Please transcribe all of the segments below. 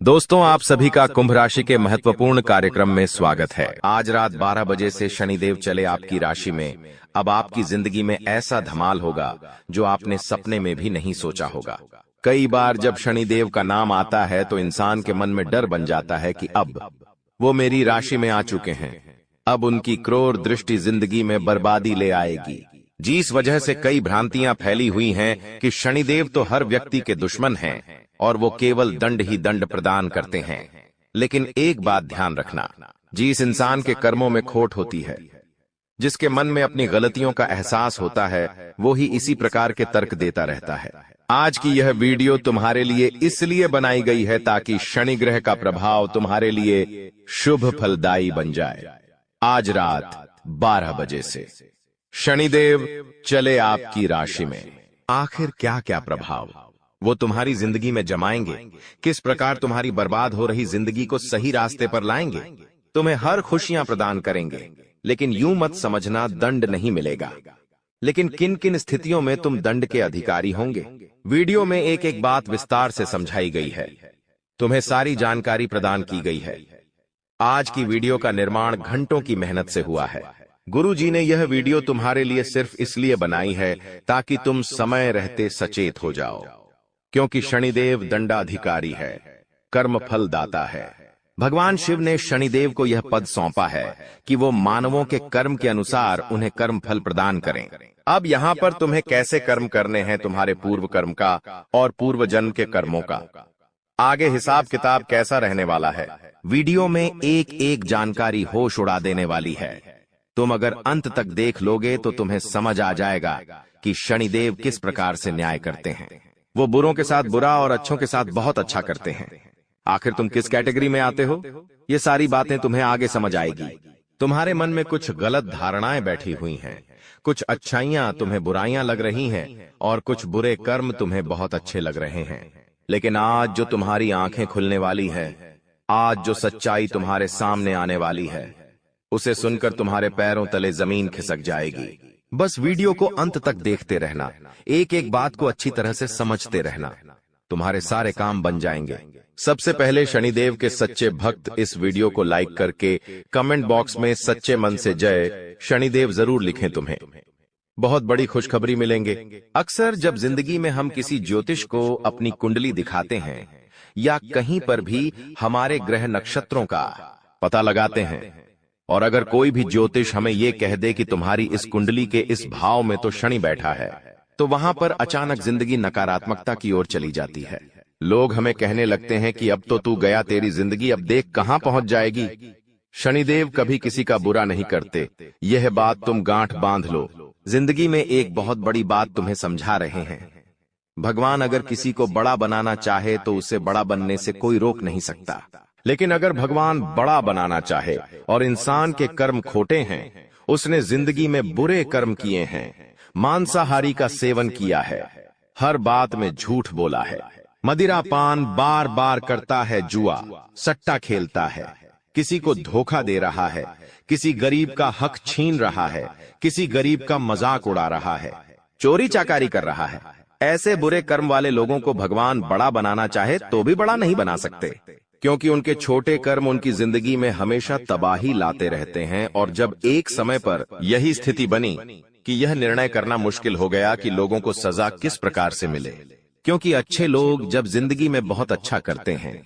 दोस्तों, आप सभी का कुंभ राशि के महत्वपूर्ण कार्यक्रम में स्वागत है। आज रात 12 बजे से शनिदेव चले आपकी राशि में। अब आपकी जिंदगी में ऐसा धमाल होगा जो आपने सपने में भी नहीं सोचा होगा। कई बार जब शनिदेव का नाम आता है तो इंसान के मन में डर बन जाता है कि अब वो मेरी राशि में आ चुके हैं, अब उनकी क्रूर दृष्टि जिंदगी में बर्बादी ले आएगी। जिस वजह से कई भ्रांतियां फैली हुई हैं कि शनिदेव तो हर व्यक्ति के दुश्मन हैं और वो केवल दंड ही दंड प्रदान करते हैं। लेकिन एक बात ध्यान रखना, जिस इंसान के कर्मों में खोट होती है, जिसके मन में अपनी गलतियों का एहसास होता है, वो ही इसी प्रकार के तर्क देता रहता है। आज की यह वीडियो तुम्हारे लिए इसलिए बनाई गई है ताकि शनि ग्रह का प्रभाव तुम्हारे लिए शुभ फलदायी बन जाए। आज रात 12 बजे से शनिदेव चले आपकी राशि में। आखिर क्या क्या प्रभाव वो तुम्हारी जिंदगी में जमाएंगे, किस प्रकार तुम्हारी बर्बाद हो रही जिंदगी को सही रास्ते पर लाएंगे, तुम्हें हर खुशियां प्रदान करेंगे। लेकिन यूं मत समझना दंड नहीं मिलेगा, लेकिन किन किन स्थितियों में तुम दंड के अधिकारी होंगे। वीडियो में एक एक बात विस्तार से समझाई गई है, तुम्हें सारी जानकारी प्रदान की गई है। आज की वीडियो का निर्माण घंटों की मेहनत से हुआ है। गुरु जी ने यह वीडियो तुम्हारे लिए सिर्फ इसलिए बनाई है ताकि तुम समय रहते सचेत हो जाओ, क्योंकि शनिदेव दंडाधिकारी है, कर्म फल दाता है। भगवान शिव ने शनिदेव को यह पद सौंपा है कि वो मानवों के कर्म के अनुसार उन्हें कर्म फल प्रदान करें। अब यहाँ पर तुम्हें कैसे कर्म करने हैं, तुम्हारे पूर्व कर्म का और पूर्व जन्म के कर्मों का आगे हिसाब किताब कैसा रहने वाला है, वीडियो में एक एक जानकारी होश उड़ा देने वाली है। तुम अगर अंत तक देख लोगे तो तुम्हें समझ आ जाएगा कि शनिदेव किस प्रकार से न्याय करते हैं। वो बुरों के साथ बुरा और अच्छों के साथ बहुत अच्छा करते हैं। आखिर तुम किस कैटेगरी में आते हो, ये सारी बातें तुम्हें आगे समझ आएगी। तुम्हारे मन में कुछ गलत धारणाएं बैठी हुई हैं, कुछ अच्छाइयां तुम्हें बुराइयां लग रही हैं और कुछ बुरे कर्म तुम्हें बहुत अच्छे लग रहे हैं। लेकिन आज जो तुम्हारी आंखें खुलने वाली है, आज जो सच्चाई तुम्हारे सामने आने वाली है, उसे सुनकर तुम्हारे पैरों तले जमीन खिसक जाएगी। बस वीडियो को अंत तक देखते रहना, एक एक बात को अच्छी तरह से समझते रहना, तुम्हारे सारे काम बन जाएंगे। सबसे पहले शनिदेव के सच्चे भक्त इस वीडियो को लाइक करके कमेंट बॉक्स में सच्चे मन से जय शनिदेव जरूर लिखें। तुम्हें बहुत बड़ी खुशखबरी मिलेंगे। अक्सर जब जिंदगी में हम किसी ज्योतिष को अपनी कुंडली दिखाते हैं या कहीं पर भी हमारे ग्रह नक्षत्रों का पता लगाते हैं, और अगर कोई भी ज्योतिष हमें ये कह दे कि तुम्हारी इस कुंडली के इस भाव में तो शनि बैठा है, तो वहां पर अचानक जिंदगी नकारात्मकता की ओर चली जाती है। लोग हमें कहने लगते हैं कि अब तो तू गया, तेरी जिंदगी अब देख कहां पहुंच जाएगी। शनिदेव कभी किसी का बुरा नहीं करते, यह बात तुम गांठ बांध लो। जिंदगी में एक बहुत बड़ी बात तुम्हें समझा रहे हैं। भगवान अगर किसी को बड़ा बनाना चाहे तो उसे बड़ा बनने से कोई रोक नहीं सकता, लेकिन अगर भगवान बड़ा बनाना चाहे और इंसान के कर्म खोटे हैं, उसने जिंदगी में बुरे कर्म किए हैं, मांसाहारी का सेवन किया है, हर बात में झूठ बोला है, मदिरा पान बार बार करता है, जुआ सट्टा खेलता है, किसी को धोखा दे रहा है, किसी गरीब का हक छीन रहा है, किसी गरीब का मजाक उड़ा रहा है, चोरी चाकारी कर रहा है, ऐसे बुरे कर्म वाले लोगों को भगवान बड़ा बनाना चाहे तो भी बड़ा नहीं बना सकते, क्योंकि उनके छोटे कर्म उनकी जिंदगी में हमेशा तबाही लाते रहते हैं। और जब एक समय पर यही स्थिति बनी कि यह निर्णय करना मुश्किल हो गया कि लोगों को सजा किस प्रकार से मिले, क्योंकि अच्छे लोग जब जिंदगी में बहुत अच्छा करते हैं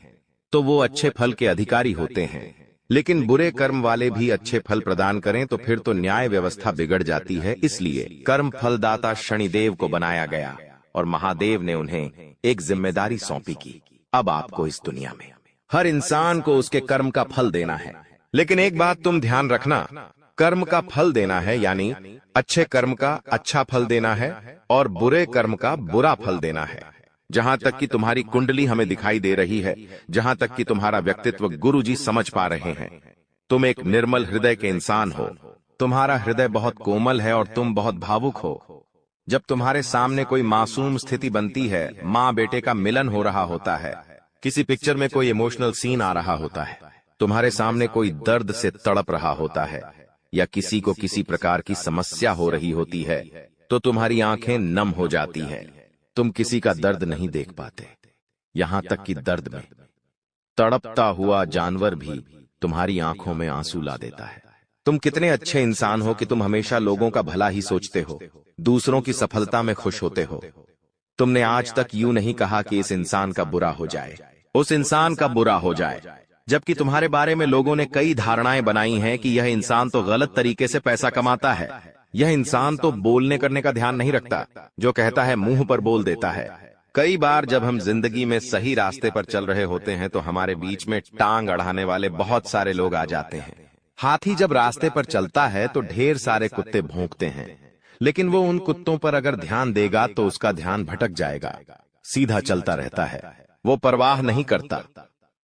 तो वो अच्छे फल के अधिकारी होते हैं, लेकिन बुरे कर्म वाले भी अच्छे फल प्रदान करें तो फिर तो न्याय व्यवस्था बिगड़ जाती है। इसलिए कर्म फलदाता शनिदेव को बनाया गया और महादेव ने उन्हें एक जिम्मेदारी सौंपी की अब आपको इस दुनिया में हर इंसान को उसके कर्म का फल देना है। लेकिन एक बात तुम ध्यान रखना, कर्म का फल देना है यानी अच्छे कर्म का अच्छा फल देना है और बुरे कर्म का बुरा फल देना है। जहां तक कि तुम्हारी कुंडली हमें दिखाई दे रही है, जहां तक कि तुम्हारा व्यक्तित्व गुरु जी समझ पा रहे हैं, तुम एक निर्मल हृदय के इंसान हो। तुम्हारा हृदय बहुत कोमल है और तुम बहुत भावुक हो। जब तुम्हारे सामने कोई मासूम स्थिति बनती है, माँ बेटे का मिलन हो रहा होता है, किसी पिक्चर में कोई इमोशनल सीन आ रहा होता है, तुम्हारे सामने कोई दर्द से तड़प रहा होता है या किसी को किसी प्रकार की समस्या हो रही होती है, तो तुम्हारी आंखें नम हो जाती हैं। तुम किसी का दर्द नहीं देख पाते, यहां तक कि दर्द में तड़पता हुआ जानवर भी तुम्हारी आंखों में आंसू ला देता है। तुम कितने अच्छे इंसान हो कि तुम हमेशा लोगों का भला ही सोचते हो, दूसरों की सफलता में खुश होते हो। तुमने आज तक यूं नहीं कहा कि इस इंसान का बुरा हो जाए, उस इंसान का बुरा हो जाए, जबकि तुम्हारे बारे में लोगों ने कई धारणाएं बनाई हैं कि यह इंसान तो गलत तरीके से पैसा कमाता है, यह इंसान तो बोलने करने का ध्यान नहीं रखता, जो कहता है मुंह पर बोल देता है। कई बार जब हम जिंदगी में सही रास्ते पर चल रहे होते हैं तो हमारे बीच में टांग अड़ाने वाले बहुत सारे लोग आ जाते हैं। हाथी जब रास्ते पर चलता है तो ढेर सारे कुत्ते भौंकते हैं, लेकिन वो उन कुत्तों पर अगर ध्यान देगा तो उसका ध्यान भटक जाएगा, सीधा चलता रहता है, वो परवाह नहीं करता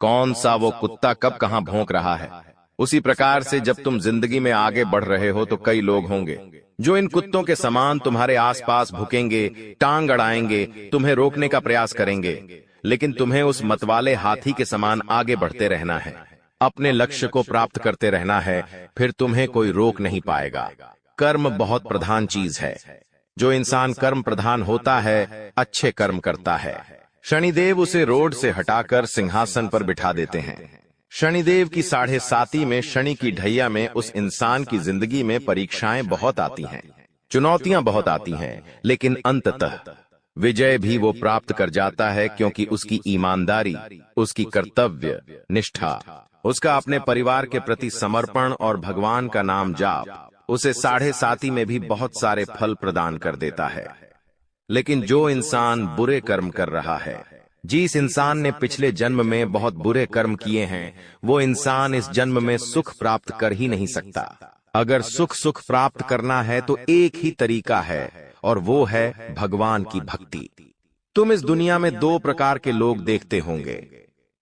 कौन सा वो कुत्ता कब कहां भौंक रहा है। उसी प्रकार से जब तुम जिंदगी में आगे बढ़ रहे हो तो कई लोग होंगे जो इन कुत्तों के समान तुम्हारे आसपास भुकेंगे, टांग अड़ाएंगे, तुम्हें रोकने का प्रयास करेंगे, लेकिन तुम्हें उस मतवाले हाथी के समान आगे बढ़ते रहना है, अपने लक्ष्य को प्राप्त करते रहना है, फिर तुम्हें कोई रोक नहीं पाएगा। कर्म बहुत प्रधान चीज है। जो इंसान कर्म प्रधान होता है, अच्छे कर्म करता है। शनिदेव उसे रोड से हटाकर सिंहासन पर बिठा देते हैं। शनिदेव की 7.5 में शनि की ढैया में उस इंसान की जिंदगी में परीक्षाएं बहुत आती हैं, चुनौतियां बहुत आती हैं, लेकिन अंततः विजय भी वो प्राप्त कर जाता है, क्योंकि उसकी ईमानदारी, उसकी कर्तव्य निष्ठा, उसका अपने परिवार के प्रति समर्पण और भगवान का नाम जाप उसे 7.5 में भी बहुत सारे फल प्रदान कर देता है। लेकिन जो इंसान बुरे कर्म कर रहा है, जिस इंसान ने पिछले जन्म में बहुत बुरे कर्म किए हैं, वो इंसान इस जन्म में सुख प्राप्त कर ही नहीं सकता। अगर सुख प्राप्त करना है तो एक ही तरीका है, और वो है भगवान की भक्ति। तुम इस दुनिया में 2 प्रकार के लोग देखते होंगे।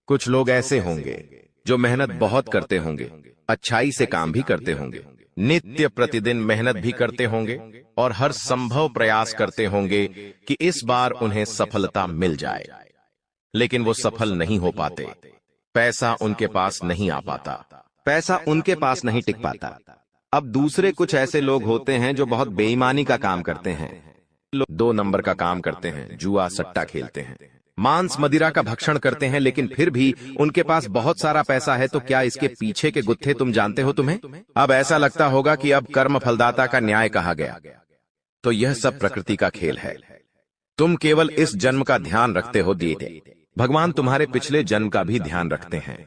कुछ लोग ऐसे होंगे जो मेहनत बहुत करते होंगे, अच्छाई से काम भी करते होंगे, नित्य प्रतिदिन मेहनत भी करते होंगे और हर संभव प्रयास करते होंगे कि इस बार उन्हें सफलता मिल जाए, लेकिन वो सफल नहीं हो पाते। पैसा उनके पास नहीं आ पाता, पैसा उनके पास नहीं टिक पाता। अब दूसरे कुछ ऐसे लोग होते हैं जो बहुत बेईमानी का काम करते हैं, 2 नंबर का काम करते हैं, जुआ सट्टा खेलते हैं, मांस मदिरा का भक्षण करते हैं, लेकिन फिर भी उनके पास बहुत सारा पैसा है। तो क्या इसके पीछे के गुत्थे तुम जानते हो? तुम्हें अब ऐसा लगता होगा कि अब कर्म फलदाता का न्याय कहा गया। तो यह सब प्रकृति का खेल है। तुम केवल इस जन्म का ध्यान रखते हो, दीदी। भगवान तुम्हारे पिछले जन्म का भी ध्यान रखते हैं,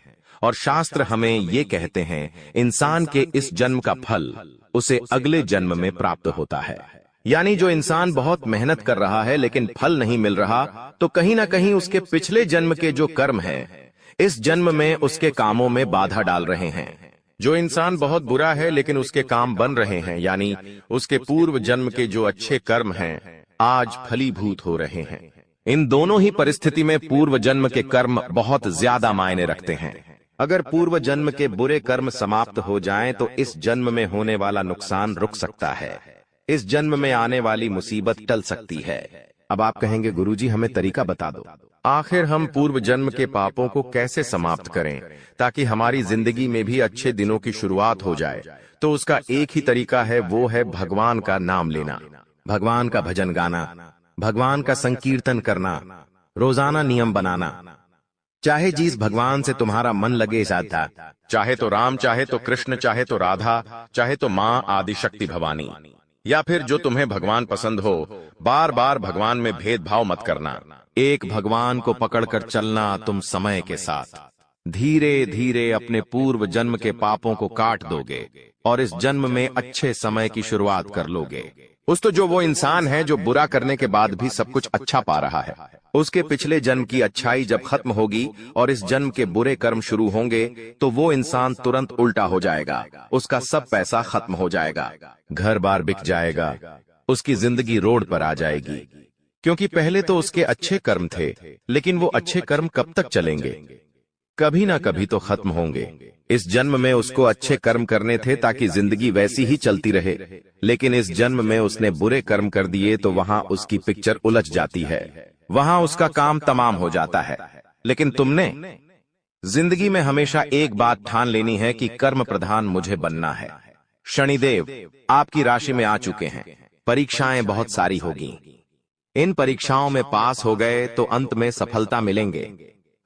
और शास्त्र हमें ये कहते हैं, इंसान के इस जन्म का फल उसे अगले जन्म में प्राप्त होता है। यानी जो इंसान बहुत मेहनत कर रहा है लेकिन फल नहीं मिल रहा, तो कहीं ना कहीं उसके पिछले जन्म के जो कर्म हैं, इस जन्म में उसके कामों में बाधा डाल रहे हैं। जो इंसान बहुत बुरा है लेकिन उसके काम बन रहे हैं, यानी उसके पूर्व जन्म के जो अच्छे कर्म हैं, आज फलीभूत हो रहे हैं। इन दोनों ही परिस्थिति में पूर्व जन्म के कर्म बहुत ज्यादा मायने रखते हैं। अगर पूर्व जन्म के बुरे कर्म समाप्त हो जाएं तो इस जन्म में होने वाला नुकसान रुक सकता है, इस जन्म में आने वाली मुसीबत टल सकती है। अब आप कहेंगे, गुरुजी हमें तरीका बता दो, आखिर हम पूर्व जन्म के पापों को कैसे समाप्त करें ताकि हमारी जिंदगी में भी अच्छे दिनों की शुरुआत हो जाए? तो उसका एक ही तरीका है, वो है भगवान का नाम लेना, भगवान का भजन गाना, भगवान का संकीर्तन करना, रोजाना नियम बनाना। चाहे जिस भगवान से तुम्हारा मन लगे जाता, चाहे तो राम, चाहे तो कृष्ण, चाहे तो राधा, चाहे तो माँ आदिशक्ति भवानी, या फिर जो तुम्हें भगवान पसंद हो, बार बार भगवान में भेदभाव मत करना। एक भगवान को पकड़कर चलना तुम समय के साथ धीरे धीरे अपने पूर्व जन्म के पापों को काट दोगे और इस जन्म में अच्छे समय की शुरुआत कर लोगे। जो वो इंसान है जो बुरा करने के बाद भी सब कुछ अच्छा पा रहा है, उसके पिछले जन्म की अच्छाई जब खत्म होगी और इस जन्म के बुरे कर्म शुरू होंगे तो वो इंसान तुरंत उल्टा हो जाएगा, उसका सब पैसा खत्म हो जाएगा, घर बार बिक जाएगा, उसकी जिंदगी रोड पर आ जाएगी, क्योंकि पहले तो उसके अच्छे कर्म थे, लेकिन वो अच्छे कर्म कब तक चलेंगे? कभी ना कभी तो खत्म होंगे। इस जन्म में उसको अच्छे कर्म करने थे ताकि जिंदगी वैसी ही चलती रहे, लेकिन इस जन्म में उसने बुरे कर्म कर दिए तो वहां उसकी पिक्चर उलझ जाती है, वहां उसका काम तमाम हो जाता है। लेकिन तुमने जिंदगी में हमेशा एक बात ठान लेनी है कि कर्म प्रधान मुझे बनना है। शनिदेव आपकी राशि में आ चुके हैं, परीक्षाएं बहुत सारी होगी। इन परीक्षाओं में पास हो गए तो अंत में सफलता मिलेंगे,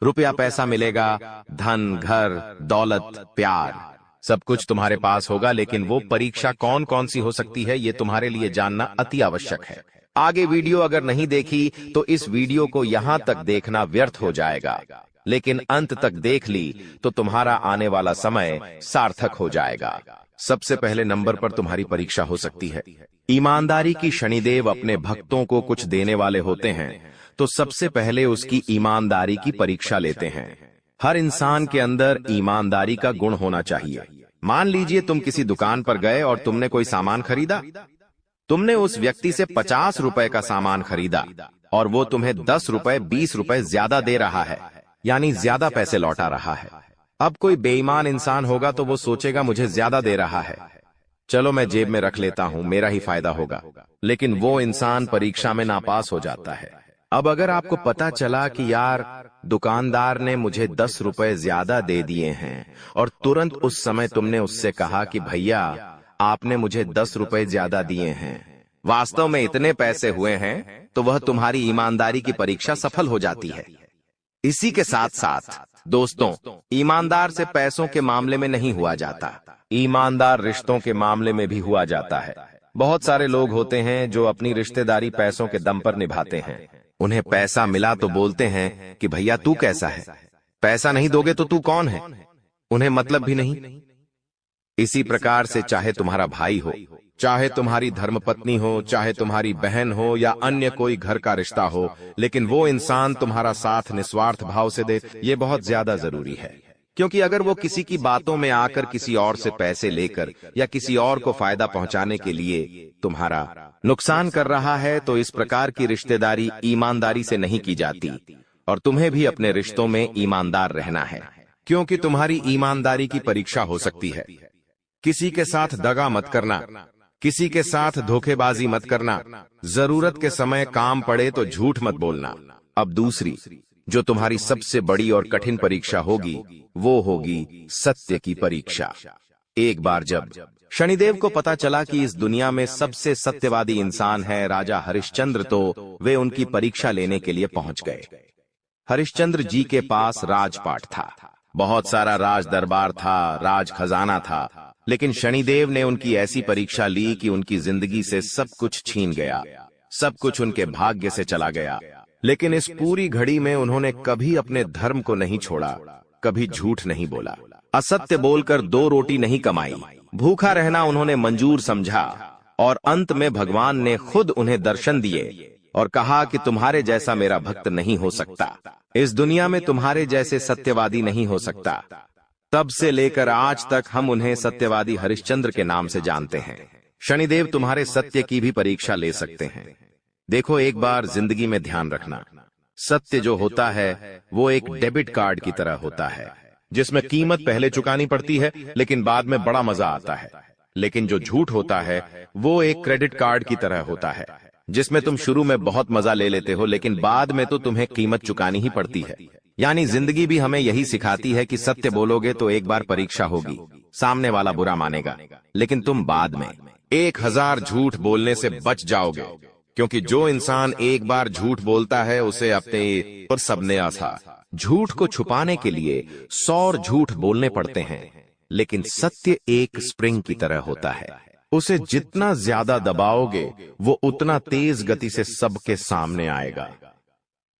रुपया पैसा मिलेगा, धन, घर, दौलत, प्यार, सब कुछ तुम्हारे पास होगा, लेकिन वो परीक्षा कौन कौन सी हो सकती है ये तुम्हारे लिए जानना अति आवश्यक है। आगे वीडियो अगर नहीं देखी तो इस वीडियो को यहां तक देखना व्यर्थ हो जाएगा, लेकिन अंत तक देख ली तो तुम्हारा आने वाला समय सार्थक हो जाएगा। सबसे पहले नंबर पर तुम्हारी परीक्षा हो सकती है ईमानदारी की। शनिदेव अपने भक्तों को कुछ देने वाले होते हैं, तो सबसे पहले उसकी ईमानदारी की परीक्षा लेते हैं। हर इंसान के अंदर ईमानदारी का गुण होना चाहिए। मान लीजिए तुम किसी दुकान पर गए और तुमने कोई सामान खरीदा। तुमने उस व्यक्ति से 50 रुपए का सामान खरीदा और वो तुम्हें 10 रुपए 20 रुपए ज्यादा दे रहा है, यानी ज्यादा पैसे लौटा रहा है। अब कोई बेईमान इंसान होगा तो वो सोचेगा मुझे ज्यादा दे रहा है, चलो मैं जेब में रख लेता हूं, मेरा ही फायदा होगा। लेकिन वो इंसान परीक्षा में नापास हो जाता है। अब अगर आपको पता चला कि यार दुकानदार ने मुझे 10 रुपए ज्यादा दे दिए हैं और तुरंत उस समय तुमने उससे कहा कि भैया आपने मुझे 10 रुपए ज्यादा दिए हैं, वास्तव में इतने पैसे हुए हैं, तो वह तुम्हारी ईमानदारी की परीक्षा सफल हो जाती है। इसी के साथ साथ दोस्तों, ईमानदार से पैसों के मामले में नहीं हुआ जाता, ईमानदार रिश्तों के मामले में भी हुआ जाता है। बहुत सारे लोग होते हैं जो अपनी रिश्तेदारी पैसों के दम पर निभाते हैं। उन्हें पैसा मिला तो बोलते हैं कि भैया तू कैसा है, पैसा नहीं दोगे तो तू कौन है, उन्हें मतलब भी नहीं। इसी प्रकार से चाहे तुम्हारा भाई हो, चाहे तुम्हारी धर्मपत्नी हो, चाहे तुम्हारी बहन हो या अन्य कोई घर का रिश्ता हो, लेकिन वो इंसान तुम्हारा साथ निस्वार्थ भाव से दे, ये बहुत ज्यादा जरूरी है। क्योंकि अगर वो किसी की बातों में आकर किसी और से पैसे लेकर या किसी और को फायदा पहुंचाने के लिए तुम्हारा नुकसान कर रहा है, तो इस प्रकार की रिश्तेदारी ईमानदारी से नहीं की जाती। और तुम्हें भी अपने रिश्तों में ईमानदार रहना है, क्योंकि तुम्हारी ईमानदारी की परीक्षा हो सकती है। किसी के साथ दगा मत करना, किसी के साथ धोखेबाजी मत करना, जरूरत के समय काम पड़े तो झूठ मत बोलना। अब दूसरी जो तुम्हारी सबसे बड़ी और कठिन परीक्षा होगी वो होगी सत्य की परीक्षा। एक बार जब शनिदेव को पता चला कि इस दुनिया में सबसे सत्यवादी इंसान है राजा हरिश्चंद्र, तो वे उनकी परीक्षा लेने के लिए पहुंच गए। हरिश्चंद्र जी के पास राजपाट था, बहुत सारा राज दरबार था, राज खजाना था, लेकिन शनिदेव ने उनकी ऐसी परीक्षा ली कि उनकी जिंदगी से सब कुछ छीन गया, सब कुछ उनके भाग्य से चला गया। लेकिन इस पूरी घड़ी में उन्होंने कभी अपने धर्म को नहीं छोड़ा, कभी झूठ नहीं बोला, असत्य बोलकर 2 रोटी नहीं कमाई, भूखा रहना उन्होंने मंजूर समझा। और अंत में भगवान ने खुद उन्हें दर्शन दिए और कहा कि तुम्हारे जैसा मेरा भक्त नहीं हो सकता, इस दुनिया में तुम्हारे जैसे सत्यवादी नहीं हो सकता। तब से लेकर आज तक हम उन्हें सत्यवादी हरिश्चंद्र के नाम से जानते हैं। शनिदेव तुम्हारे सत्य की भी परीक्षा ले सकते हैं। देखो, एक बार जिंदगी में ध्यान रखना, सत्य जो होता है वो एक डेबिट कार्ड की तरह होता है, जिसमें कीमत पहले चुकानी पड़ती है लेकिन बाद में बड़ा मजा आता है। लेकिन जो झूठ होता है वो एक क्रेडिट कार्ड की तरह होता है, जिसमें तुम शुरू में बहुत मजा ले लेते हो लेकिन बाद में तो तुम्हें कीमत चुकानी ही पड़ती है। यानी जिंदगी भी हमें यही सिखाती है कि सत्य बोलोगे तो एक बार परीक्षा होगी, सामने वाला बुरा मानेगा, लेकिन तुम बाद में 1000 झूठ बोलने से बच जाओगे। क्योंकि जो इंसान एक बार झूठ बोलता है उसे अपने पर सबने आसा। झूठ को छुपाने के लिए 100 झूठ बोलने पड़ते हैं, लेकिन सत्य एक स्प्रिंग की तरह होता है, उसे जितना ज्यादा दबाओगे वो उतना तेज गति से सबके सामने आएगा।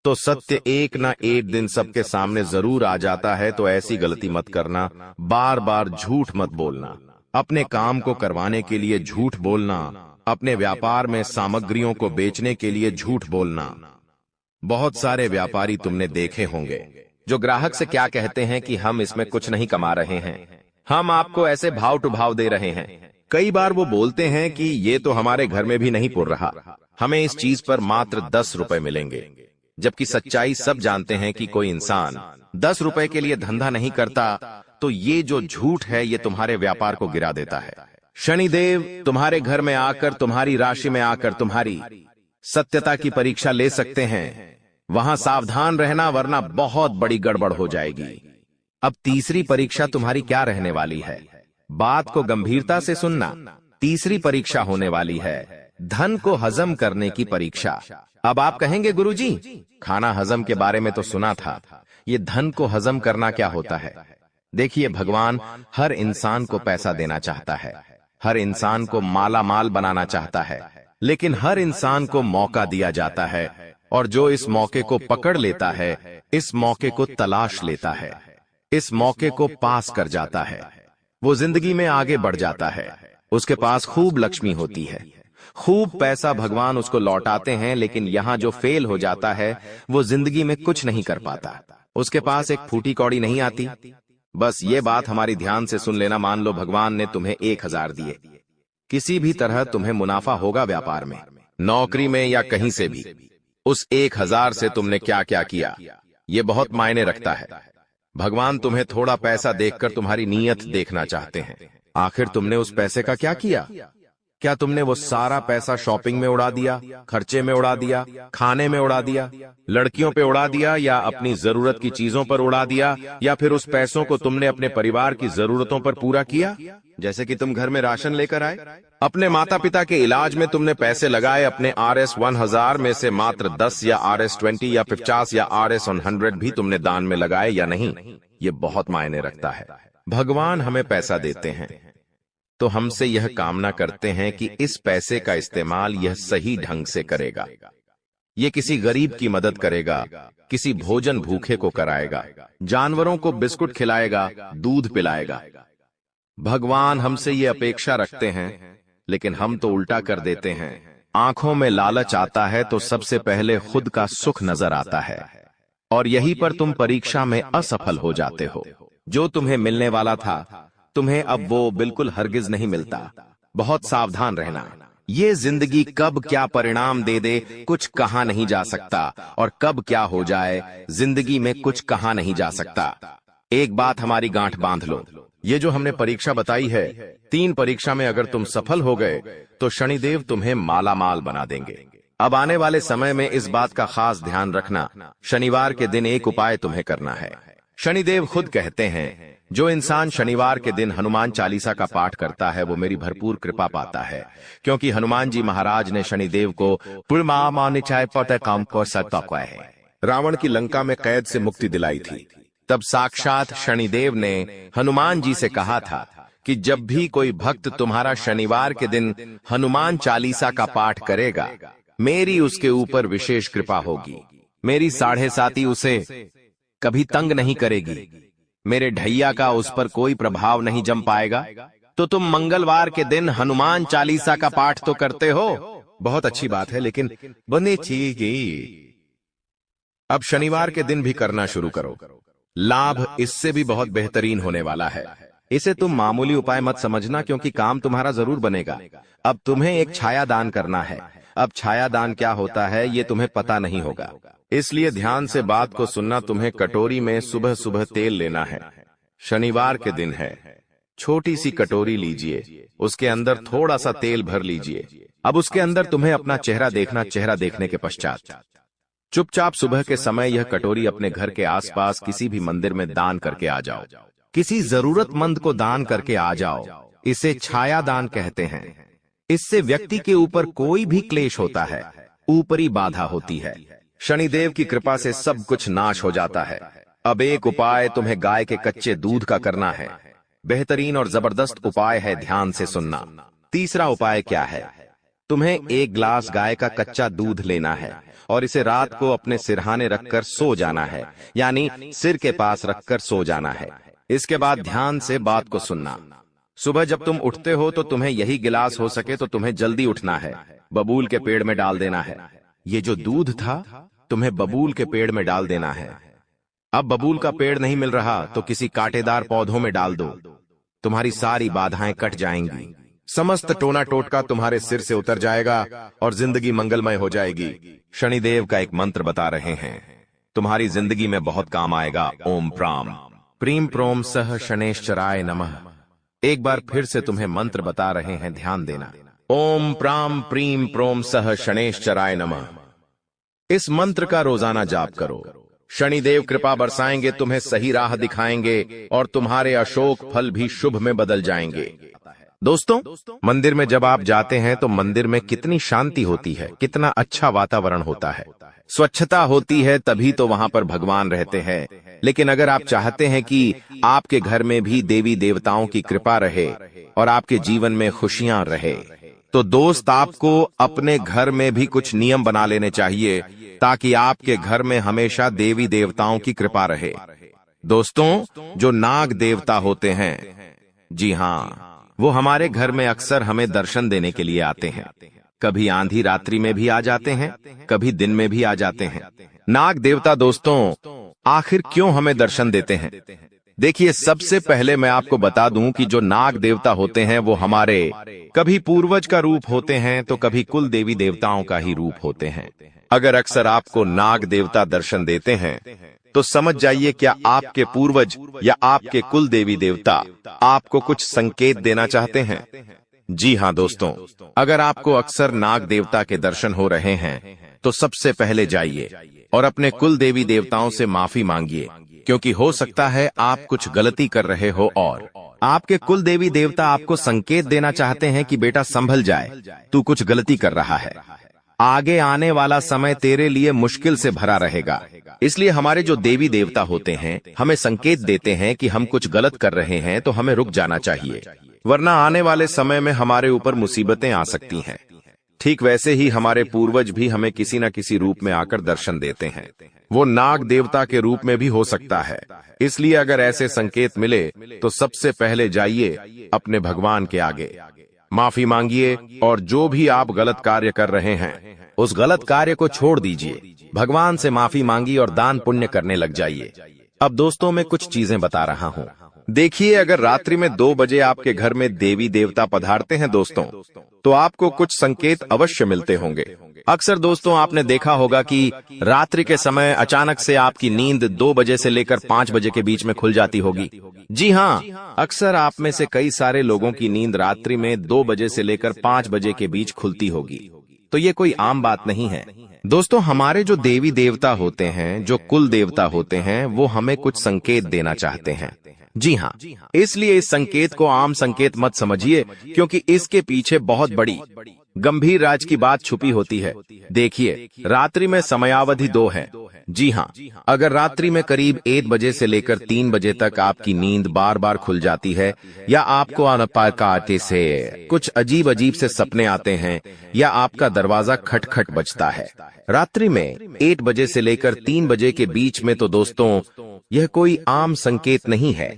तो सत्य एक ना एक दिन सबके सामने जरूर आ जाता है। तो ऐसी गलती मत करना, बार बार झूठ मत बोलना, अपने काम को करवाने के लिए झूठ बोलना, अपने व्यापार में सामग्रियों को बेचने के लिए झूठ बोलना। बहुत सारे व्यापारी तुमने देखे होंगे जो ग्राहक से क्या कहते हैं कि हम इसमें कुछ नहीं कमा रहे हैं, हम आपको ऐसे भाव टू भाव दे रहे हैं। कई बार वो बोलते हैं कि ये तो हमारे घर में भी नहीं पुर रहा, हमें इस चीज पर मात्र 10 रुपए मिलेंगे। जबकि सच्चाई सब जानते हैं कि कोई इंसान 10 रुपए के लिए धंधा नहीं करता। तो ये जो झूठ है ये तुम्हारे व्यापार को गिरा देता है। शनिदेव तुम्हारे घर में आकर, तुम्हारी राशि में आकर तुम्हारी सत्यता की परीक्षा ले सकते हैं। वहां सावधान रहना, वरना बहुत बड़ी गड़बड़ हो जाएगी। अब तीसरी परीक्षा तुम्हारी क्या रहने वाली है, बात को गंभीरता से सुनना। तीसरी परीक्षा होने वाली है धन को हजम करने की परीक्षा। अब आप कहेंगे गुरुजी, खाना हजम के बारे में तो सुना था, ये धन को हजम करना क्या होता है। देखिए, भगवान हर इंसान को पैसा देना चाहता है, हर इंसान को माला माल बनाना चाहता है, लेकिन हर इंसान को मौका दिया जाता है, और जो इस मौके को पकड़ लेता है, इस मौके को तलाश लेता है, इस मौके को पास कर जाता है, वो जिंदगी में आगे बढ़ जाता है। उसके पास खूब लक्ष्मी होती है, खूब पैसा भगवान उसको लौटाते हैं, लेकिन यहां जो फेल हो जाता है वो जिंदगी में कुछ नहीं कर पाता। उसके पास एक फूटी कौड़ी नहीं आती। बस ये बात हमारी ध्यान से सुन लेना। मान लो भगवान ने तुम्हें 1000 दिए, किसी भी तरह तुम्हें मुनाफा होगा व्यापार में, नौकरी में या कहीं से भी। उस 1000 से तुमने क्या क्या किया, ये बहुत मायने रखता है। भगवान तुम्हें थोड़ा पैसा देखकर तुम्हारी नीयत देखना चाहते हैं। आखिर तुमने उस पैसे का क्या किया? क्या तुमने वो सारा पैसा शॉपिंग में उड़ा दिया, खर्चे में उड़ा दिया, खाने में उड़ा दिया, लड़कियों पे उड़ा दिया, या अपनी जरूरत की चीजों पर उड़ा दिया, या फिर उस पैसों को तुमने अपने परिवार की जरूरतों पर पूरा किया? जैसे कि तुम घर में राशन लेकर आए, अपने माता पिता के इलाज में तुमने पैसे लगाए, अपने RS-1000 में से मात्र 10 या RS-20 या 50 या RS-100 भी तुमने दान में लगाए या नहीं? ये बहुत मायने रखता है। भगवान हमें पैसा देते हैं तो हमसे यह कामना करते हैं कि इस पैसे का इस्तेमाल यह सही ढंग से करेगा। ये किसी गरीब की मदद करेगा, किसी भोजन भूखे को कराएगा, जानवरों को बिस्कुट खिलाएगा, दूध पिलाएगा। भगवान हमसे ये अपेक्षा रखते हैं, लेकिन हम तो उल्टा कर देते हैं। आंखों में लालच आता है तो सबसे पहले खुद का सुख नजर आता है, और यहीं पर तुम परीक्षा में असफल हो जाते हो। जो तुम्हें मिलने वाला था, तुम्हें अब वो बिल्कुल हरगिज नहीं मिलता। बहुत सावधान रहना। ये जिंदगी कब क्या परिणाम दे दे कुछ कहा नहीं जा सकता, और कब क्या हो जाए जिंदगी में कुछ कहा नहीं जा सकता। एक बात हमारी गांठ बांध लो, ये जो हमने परीक्षा बताई है, 3 परीक्षा में अगर तुम सफल हो गए तो शनिदेव तुम्हें माला माल बना देंगे। अब आने वाले समय में इस बात का खास ध्यान रखना। शनिवार के दिन एक उपाय तुम्हें करना है। शनिदेव खुद कहते हैं, जो इंसान शनिवार के दिन हनुमान चालीसा का पाठ करता है वो मेरी भरपूर कृपा पाता है, क्योंकि हनुमान जी महाराज ने शनिदेव को रावण की लंका में कैद से मुक्ति दिलाई थी। तब साक्षात शनिदेव ने हनुमान जी से कहा था कि जब भी कोई भक्त तुम्हारा शनिवार के दिन हनुमान चालीसा का पाठ करेगा, मेरी उसके ऊपर विशेष कृपा होगी। मेरी 7.5 उसे कभी तंग नहीं करेगी, मेरे ढैया का उस पर कोई प्रभाव नहीं जम पाएगा। तो तुम मंगलवार के दिन हनुमान चालीसा का पाठ तो करते हो, बहुत अच्छी बात है, लेकिन बने चीज़ अब शनिवार के दिन भी करना शुरू करो। लाभ इससे भी बहुत बेहतरीन होने वाला है। इसे तुम मामूली उपाय मत समझना, क्योंकि काम तुम्हारा जरूर बनेगा। अब तुम्हें एक छाया दान करना है। अब छाया दान क्या होता है ये तुम्हें पता नहीं होगा, इसलिए ध्यान से बात को सुनना। तुम्हें कटोरी में सुबह सुबह तेल लेना है। शनिवार के दिन है, छोटी सी कटोरी लीजिए, उसके अंदर थोड़ा सा तेल भर लीजिए। अब उसके अंदर तुम्हें अपना चेहरा देखना। चेहरा देखने के पश्चात चुपचाप सुबह के समय यह कटोरी अपने घर के आसपास किसी भी मंदिर में दान करके आ जाओ। किसी जरूरतमंद को दान करके आ जाओ। इसे छाया दान कहते हैं। इससे व्यक्ति के ऊपर कोई भी क्लेश होता है, ऊपरी बाधा होती है, शनिदेव की कृपा से सब कुछ नाश हो जाता है। अब एक उपाय तुम्हें गाय के कच्चे दूध का करना है। बेहतरीन और जबरदस्त उपाय है, ध्यान से सुनना। तीसरा उपाय क्या है? तुम्हें 1 गिलास गाय का कच्चा दूध लेना है और इसे रात को अपने सिरहाने रखकर सो जाना है, यानी सिर के पास रखकर सो जाना है। इसके बाद ध्यान से बात को सुनना। सुबह जब तुम उठते हो तो तुम्हें यही गिलास हो सके तो तुम्हें जल्दी उठना है, बबूल के पेड़ में डाल देना है। ये जो दूध था तुम्हें बबूल के पेड़ में डाल देना है। अब बबूल का पेड़ नहीं मिल रहा तो किसी कांटेदार पौधों में डाल दो। तुम्हारी सारी बाधाएं कट जाएंगी, समस्त टोना टोटका तुम्हारे सिर से उतर जाएगा और जिंदगी मंगलमय हो जाएगी। शनिदेव का एक मंत्र बता रहे हैं, तुम्हारी जिंदगी में बहुत काम आएगा। ओम प्राम प्रीम प्रोम सह शनेश्चराय नमः। एक बार फिर से तुम्हें मंत्र बता रहे हैं, ध्यान देना। ओम प्राम प्रीम प्रोम सह शनेश्चराय नमः। इस मंत्र का रोजाना जाप करो। शनिदेव कृपा बरसाएंगे, तुम्हें सही राह दिखाएंगे और तुम्हारे अशोक फल भी शुभ में बदल जाएंगे। दोस्तों, मंदिर में जब आप जाते हैं तो मंदिर में कितनी शांति होती है, कितना अच्छा वातावरण होता है, स्वच्छता होती है, तभी तो वहां पर भगवान रहते हैं। लेकिन अगर आप चाहते हैं कि आपके घर में भी देवी देवताओं की कृपा रहे और आपके जीवन में खुशियां रहे, तो दोस्त आपको अपने घर में भी कुछ नियम बना लेने चाहिए ताकि आपके घर में हमेशा देवी देवताओं की कृपा रहे। दोस्तों, जो नाग देवता होते हैं, जी हाँ, वो हमारे घर में अक्सर हमें दर्शन देने के लिए आते हैं। कभी आंधी रात्रि में भी आ जाते हैं, कभी दिन में भी आ जाते हैं। नाग देवता दोस्तों आखिर क्यों हमें दर्शन देते हैं? देखिए, सबसे पहले मैं आपको बता दूं कि जो नाग देवता होते हैं वो हमारे कभी पूर्वज का रूप होते हैं तो कभी कुल देवी देवताओं का ही रूप होते हैं। अगर अक्सर आपको नाग देवता दर्शन देते हैं तो समझ जाइए क्या आपके पूर्वज या आपके कुल देवी देवता आपको कुछ संकेत देना चाहते हैं। जी हाँ दोस्तों, अगर आपको अक्सर नाग देवता के दर्शन हो रहे हैं तो सबसे पहले जाइए और अपने कुल देवी देवताओं से माफी मांगिए, क्योंकि हो सकता है आप कुछ गलती कर रहे हो और आपके कुल देवी देवता आपको संकेत देना चाहते हैं कि बेटा संभल जाए, तू कुछ गलती कर रहा है, आगे आने वाला समय तेरे लिए मुश्किल से भरा रहेगा। इसलिए हमारे जो देवी देवता होते हैं हमें संकेत देते हैं कि हम कुछ गलत कर रहे हैं तो हमें रुक जाना चाहिए, वरना आने वाले समय में हमारे ऊपर मुसीबतें आ सकती हैं। ठीक वैसे ही हमारे पूर्वज भी हमें किसी न किसी रूप में आकर दर्शन देते हैं। वो नाग देवता के रूप में भी हो सकता है। इसलिए अगर ऐसे संकेत मिले तो सबसे पहले जाइए अपने भगवान के आगे, माफी मांगिए और जो भी आप गलत कार्य कर रहे हैं उस गलत कार्य को छोड़ दीजिए, भगवान से माफी मांगी और दान पुण्य करने लग जाइए। अब दोस्तों मैं कुछ चीजें बता रहा हूँ। देखिए, अगर रात्रि में 2 बजे आपके घर में देवी देवता पधारते हैं दोस्तों, तो आपको कुछ संकेत अवश्य मिलते होंगे। अक्सर दोस्तों आपने देखा होगा कि रात्रि के समय अचानक से आपकी नींद 2 बजे से लेकर 5 बजे के बीच में खुल जाती होगी। जी हाँ, अक्सर आप में से कई सारे लोगों की नींद रात्रि में 2 बजे से लेकर 5 बजे के बीच खुलती होगी। तो ये कोई आम बात नहीं है दोस्तों। हमारे जो देवी देवता होते हैं, जो कुल देवता होते हैं, वो हमें कुछ संकेत देना चाहते हैं। जी हाँ, इसलिए इस संकेत को आम संकेत मत समझिए, क्योंकि इसके पीछे बहुत बड़ी गंभीर राज की बात छुपी होती है। देखिए, रात्रि में समयावधि 2 है। जी हाँ, अगर रात्रि में करीब 1 बजे से लेकर 3 बजे तक आपकी नींद बार बार खुल जाती है, या आपको अनपाकाते से कुछ अजीब अजीब से सपने आते हैं, या आपका दरवाजा खटखट बजता है रात्रि में 1 बजे से लेकर 3 बजे के बीच में, तो दोस्तों यह कोई आम संकेत नहीं है।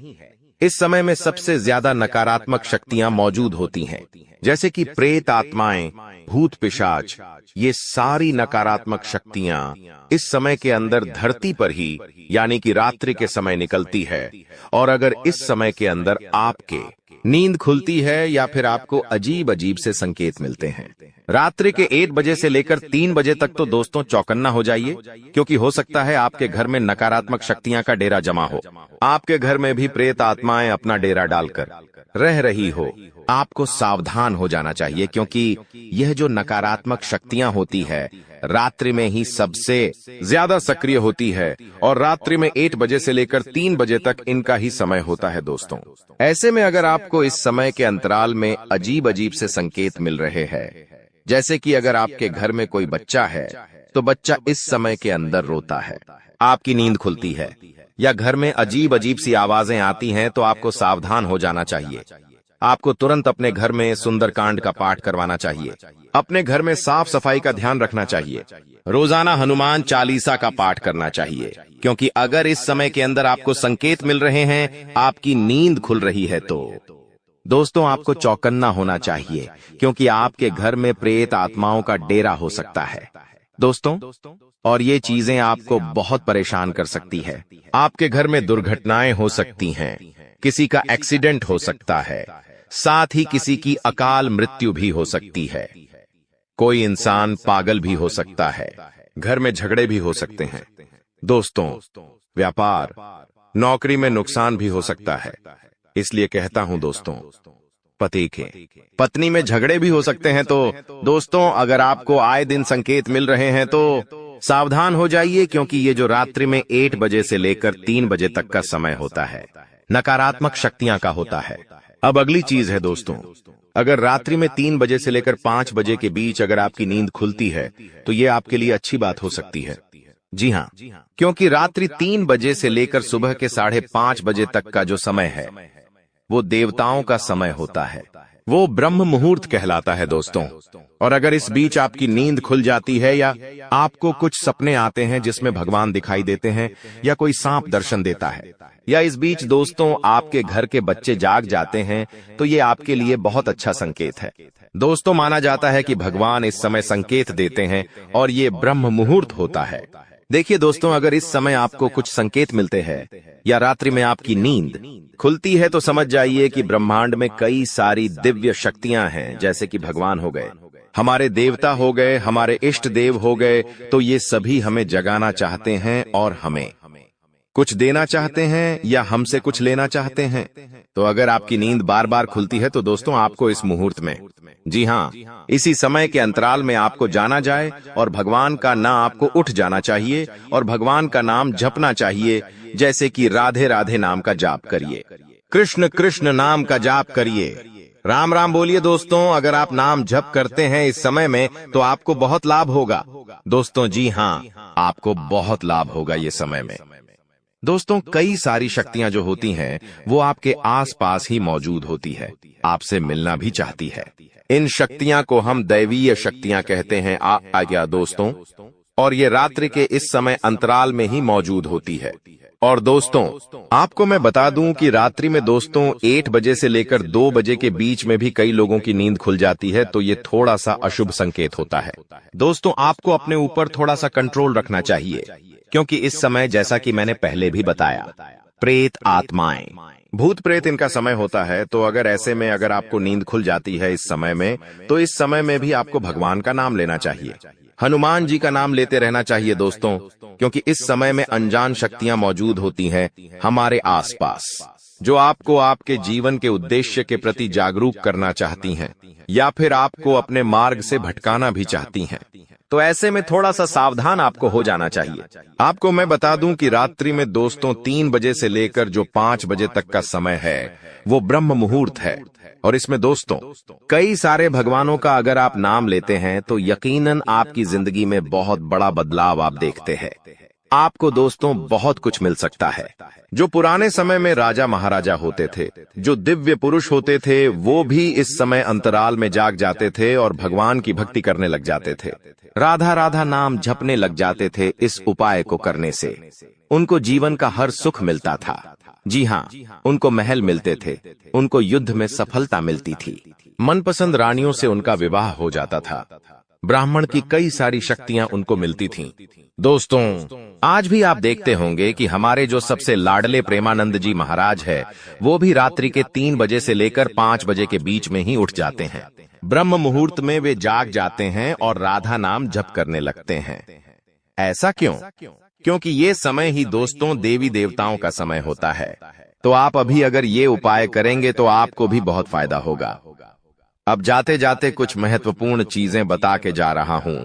इस समय में सबसे ज्यादा नकारात्मक शक्तियां मौजूद होती हैं, जैसे कि प्रेत आत्माएं, भूत पिशाच। ये सारी नकारात्मक शक्तियां इस समय के अंदर धरती पर ही, यानी कि रात्रि के समय निकलती है। और अगर इस समय के अंदर आपके नींद खुलती है या फिर आपको अजीब अजीब से संकेत मिलते हैं रात्रि के 1 बजे से लेकर 3 बजे तक, तो दोस्तों चौकन्ना हो जाइए, क्योंकि हो सकता है आपके घर में नकारात्मक शक्तियां का डेरा जमा हो। आपके घर में भी प्रेत आत्माएं अपना डेरा डालकर रह रही हो। आपको सावधान हो जाना चाहिए, क्योंकि यह जो नकारात्मक शक्तियां होती है रात्रि में ही सबसे ज्यादा सक्रिय होती है, और रात्रि में 1 बजे से लेकर 3 बजे तक इनका ही समय होता है दोस्तों। ऐसे में अगर आपको इस समय के अंतराल में अजीब अजीब से संकेत मिल रहे हैं, जैसे कि अगर आपके घर में कोई बच्चा है तो बच्चा इस समय के अंदर रोता है, आपकी नींद खुलती है, या घर में अजीब अजीब सी आवाजें आती हैं, तो आपको सावधान हो जाना चाहिए। आपको तुरंत अपने घर में सुंदरकांड का पाठ करवाना चाहिए। अपने घर में साफ सफाई का ध्यान रखना चाहिए। रोजाना हनुमान चालीसा का पाठ करना चाहिए, क्योंकि अगर इस समय के अंदर आपको संकेत मिल रहे हैं, आपकी नींद खुल रही है, तो दोस्तों आपको चौकन्ना होना चाहिए, क्योंकि आपके घर में प्रेत आत्माओं का डेरा हो सकता है दोस्तों। और ये चीजें आपको बहुत परेशान कर सकती है। आपके घर में दुर्घटनाएं हो सकती हैं, किसी का एक्सीडेंट हो सकता है, साथ ही किसी की अकाल मृत्यु भी हो सकती है। कोई इंसान पागल भी हो सकता है, घर में झगड़े भी हो सकते हैं दोस्तों। व्यापार, नौकरी में नुकसान भी हो सकता है। इसलिए कहता हूं दोस्तों, पति के पत्नी में झगड़े भी हो सकते हैं। तो दोस्तों अगर आपको आए दिन संकेत मिल रहे हैं तो सावधान हो जाइए, क्योंकि ये जो रात्रि में 1 बजे से लेकर 3 बजे तक का समय होता है, नकारात्मक शक्तियां का होता है। अब अगली चीज है दोस्तों, अगर रात्रि में 3 बजे से लेकर 5 बजे के बीच अगर आपकी नींद खुलती है तो ये आपके लिए अच्छी बात हो सकती है। जी हाँ, क्योंकि रात्रि 3 बजे से लेकर सुबह के 5:30 बजे तक का जो समय है वो देवताओं का समय होता है, वो ब्रह्म मुहूर्त कहलाता है दोस्तों। और अगर इस बीच आपकी नींद खुल जाती है या आपको कुछ सपने आते हैं जिसमें भगवान दिखाई देते हैं या कोई सांप दर्शन देता है, या इस बीच दोस्तों आपके घर के बच्चे जाग जाते हैं, तो ये आपके लिए बहुत अच्छा संकेत है। दोस्तों माना जाता है कि भगवान इस समय संकेत देते हैं और ये ब्रह्म मुहूर्त होता है। देखिए दोस्तों, अगर इस समय आपको कुछ संकेत मिलते हैं या रात्रि में आपकी नींद खुलती है तो समझ जाइए कि ब्रह्मांड में कई सारी दिव्य शक्तियां हैं, जैसे कि भगवान हो गए, हमारे देवता हो गए, हमारे इष्ट देव हो गए, तो ये सभी हमें जगाना चाहते हैं और हमें कुछ देना चाहते हैं या हमसे कुछ लेना चाहते हैं। तो अगर आपकी नींद बार बार खुलती है तो दोस्तों आपको इस मुहूर्त में, जी हाँ, इसी समय के अंतराल में आपको जाना जाए और भगवान का नाम आपको उठ जाना चाहिए और भगवान का नाम जपना चाहिए, जैसे कि राधे राधे नाम का जाप करिए, कृष्ण कृष्ण नाम का जाप करिए, राम राम बोलिए दोस्तों। अगर आप नाम जप करते हैं इस समय में तो आपको बहुत लाभ होगा दोस्तों। जी हाँ, आपको बहुत लाभ होगा ये समय में दोस्तों। कई सारी शक्तियां जो होती हैं वो आपके आसपास ही मौजूद होती है, आपसे मिलना भी चाहती है। इन शक्तियां को हम दैवीय शक्तियां कहते हैं आज्ञा दोस्तों, और ये रात्रि के इस समय अंतराल में ही मौजूद होती है। और दोस्तों आपको मैं बता दूं कि रात्रि में दोस्तों 8 बजे से लेकर 2 बजे के बीच में भी कई लोगों की नींद खुल जाती है, तो ये थोड़ा सा अशुभ संकेत होता है दोस्तों। आपको अपने ऊपर थोड़ा सा कंट्रोल रखना चाहिए, क्योंकि इस समय जैसा कि मैंने पहले भी बताया, प्रेत आत्माएं, भूत प्रेत इनका समय होता है। तो अगर ऐसे में अगर आपको नींद खुल जाती है इस समय में, तो इस समय में भी आपको भगवान का नाम लेना चाहिए, हनुमान जी का नाम लेते रहना चाहिए दोस्तों, क्योंकि इस समय में अनजान शक्तियां मौजूद होती हैं हमारे आसपास, जो आपको आपके जीवन के उद्देश्य के प्रति जागरूक करना चाहती हैं या फिर आपको अपने मार्ग से भटकाना भी चाहती हैं। तो ऐसे में थोड़ा सा सावधान आपको हो जाना चाहिए। आपको मैं बता दूं कि रात्रि में दोस्तों 3 बजे से लेकर जो 5 बजे तक का समय है वो ब्रह्म मुहूर्त है, और इसमें दोस्तों कई सारे भगवानों का अगर आप नाम लेते हैं तो यकीनन आपकी जिंदगी में बहुत बड़ा बदलाव आप देखते हैं। आपको दोस्तों बहुत कुछ मिल सकता है। जो पुराने समय में राजा महाराजा होते थे, जो दिव्य पुरुष होते थे, वो भी इस समय अंतराल में जाग जाते थे और भगवान की भक्ति करने लग जाते थे, राधा राधा नाम जपने लग जाते थे। इस उपाय को करने से उनको जीवन का हर सुख मिलता था। जी हाँ, उनको महल मिलते थे, उनको युद्ध में सफलता मिलती थी, मनपसंद रानियों से उनका विवाह हो जाता था, ब्राह्मण की कई सारी शक्तियां उनको मिलती थीं। दोस्तों आज भी आप देखते होंगे कि हमारे जो सबसे लाडले प्रेमानंद जी महाराज है, वो भी रात्रि के 3 बजे से लेकर 5 बजे के बीच में ही उठ जाते हैं। ब्रह्म मुहूर्त में वे जाग जाते हैं और राधा नाम जप करने लगते हैं। ऐसा क्यों? क्योंकि ये समय ही दोस्तों देवी देवताओं का समय होता है। तो आप अभी अगर ये उपाय करेंगे तो आपको भी बहुत फायदा होगा। अब जाते जाते कुछ महत्वपूर्ण चीजें बता के जा रहा हूं,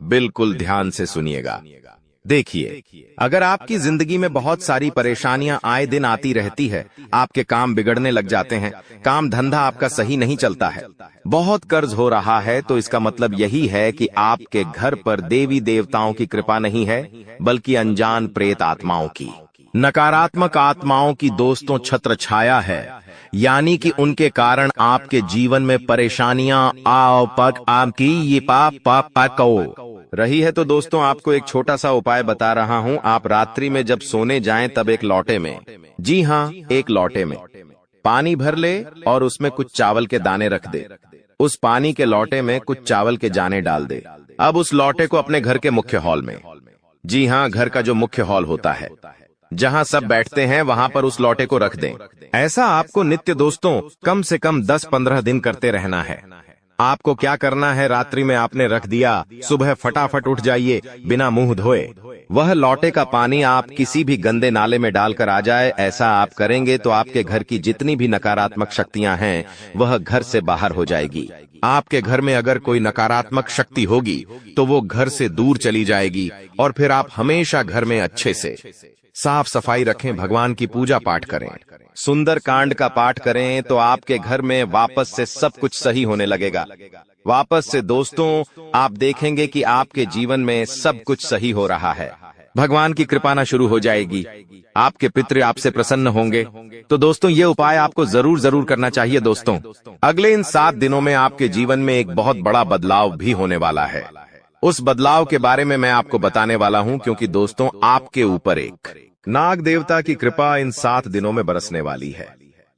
बिल्कुल ध्यान से सुनिएगा। देखिए, अगर आपकी जिंदगी में बहुत सारी परेशानियां आए दिन आती रहती है, आपके काम बिगड़ने लग जाते हैं, काम धंधा आपका सही नहीं चलता है, बहुत कर्ज हो रहा है, तो इसका मतलब यही है कि आपके घर पर देवी देवताओं की कृपा नहीं है, बल्कि अनजान प्रेत आत्माओं की, नकारात्मक आत्माओं की दोस्तों छत्र छाया है। यानी कि उनके कारण आपके जीवन में परेशानियां आपकी ये पाप रही है। तो दोस्तों आपको एक छोटा सा उपाय बता रहा हूं। आप रात्रि में जब सोने जाएं तब एक लोटे में, जी हां, एक लोटे में पानी भर ले और उसमें कुछ चावल के दाने रख दे। उस पानी के लोटे में कुछ चावल के दाने डाल दे। अब उस लोटे को अपने घर के मुख्य हॉल में, जी हां, घर का जो मुख्य हॉल होता है जहां सब बैठते हैं, वहां पर उस लोटे को रख दें। ऐसा आपको नित्य दोस्तों कम से कम 10-15 दिन करते रहना है। आपको क्या करना है, रात्रि में आपने रख दिया, सुबह फटाफट उठ जाइए बिना मुंह धोए, वह लोटे का पानी आप किसी भी गंदे नाले में डालकर आ जाए। ऐसा आप करेंगे तो आपके घर की जितनी भी नकारात्मक शक्तियां हैं वह घर से बाहर हो जाएगी। आपके घर में अगर कोई नकारात्मक शक्ति होगी तो वो घर से दूर चली जाएगी और फिर आप हमेशा घर में अच्छे से साफ सफाई रखें, भगवान की पूजा पाठ करें, सुंदर कांड का पाठ करें तो आपके घर में वापस से सब कुछ सही होने लगेगा। वापस से दोस्तों आप देखेंगे कि आपके जीवन में सब कुछ सही हो रहा है, भगवान की कृपा ना शुरू हो जाएगी, आपके पितृ आपसे प्रसन्न होंगे। तो दोस्तों ये उपाय आपको जरूर करना चाहिए। दोस्तों अगले इन 7 दिनों में आपके जीवन में एक बहुत बड़ा बदलाव भी होने वाला है। उस बदलाव के बारे में मैं आपको बताने वाला हूं, क्योंकि दोस्तों आपके ऊपर एक नाग देवता की कृपा इन 7 दिनों में बरसने वाली है।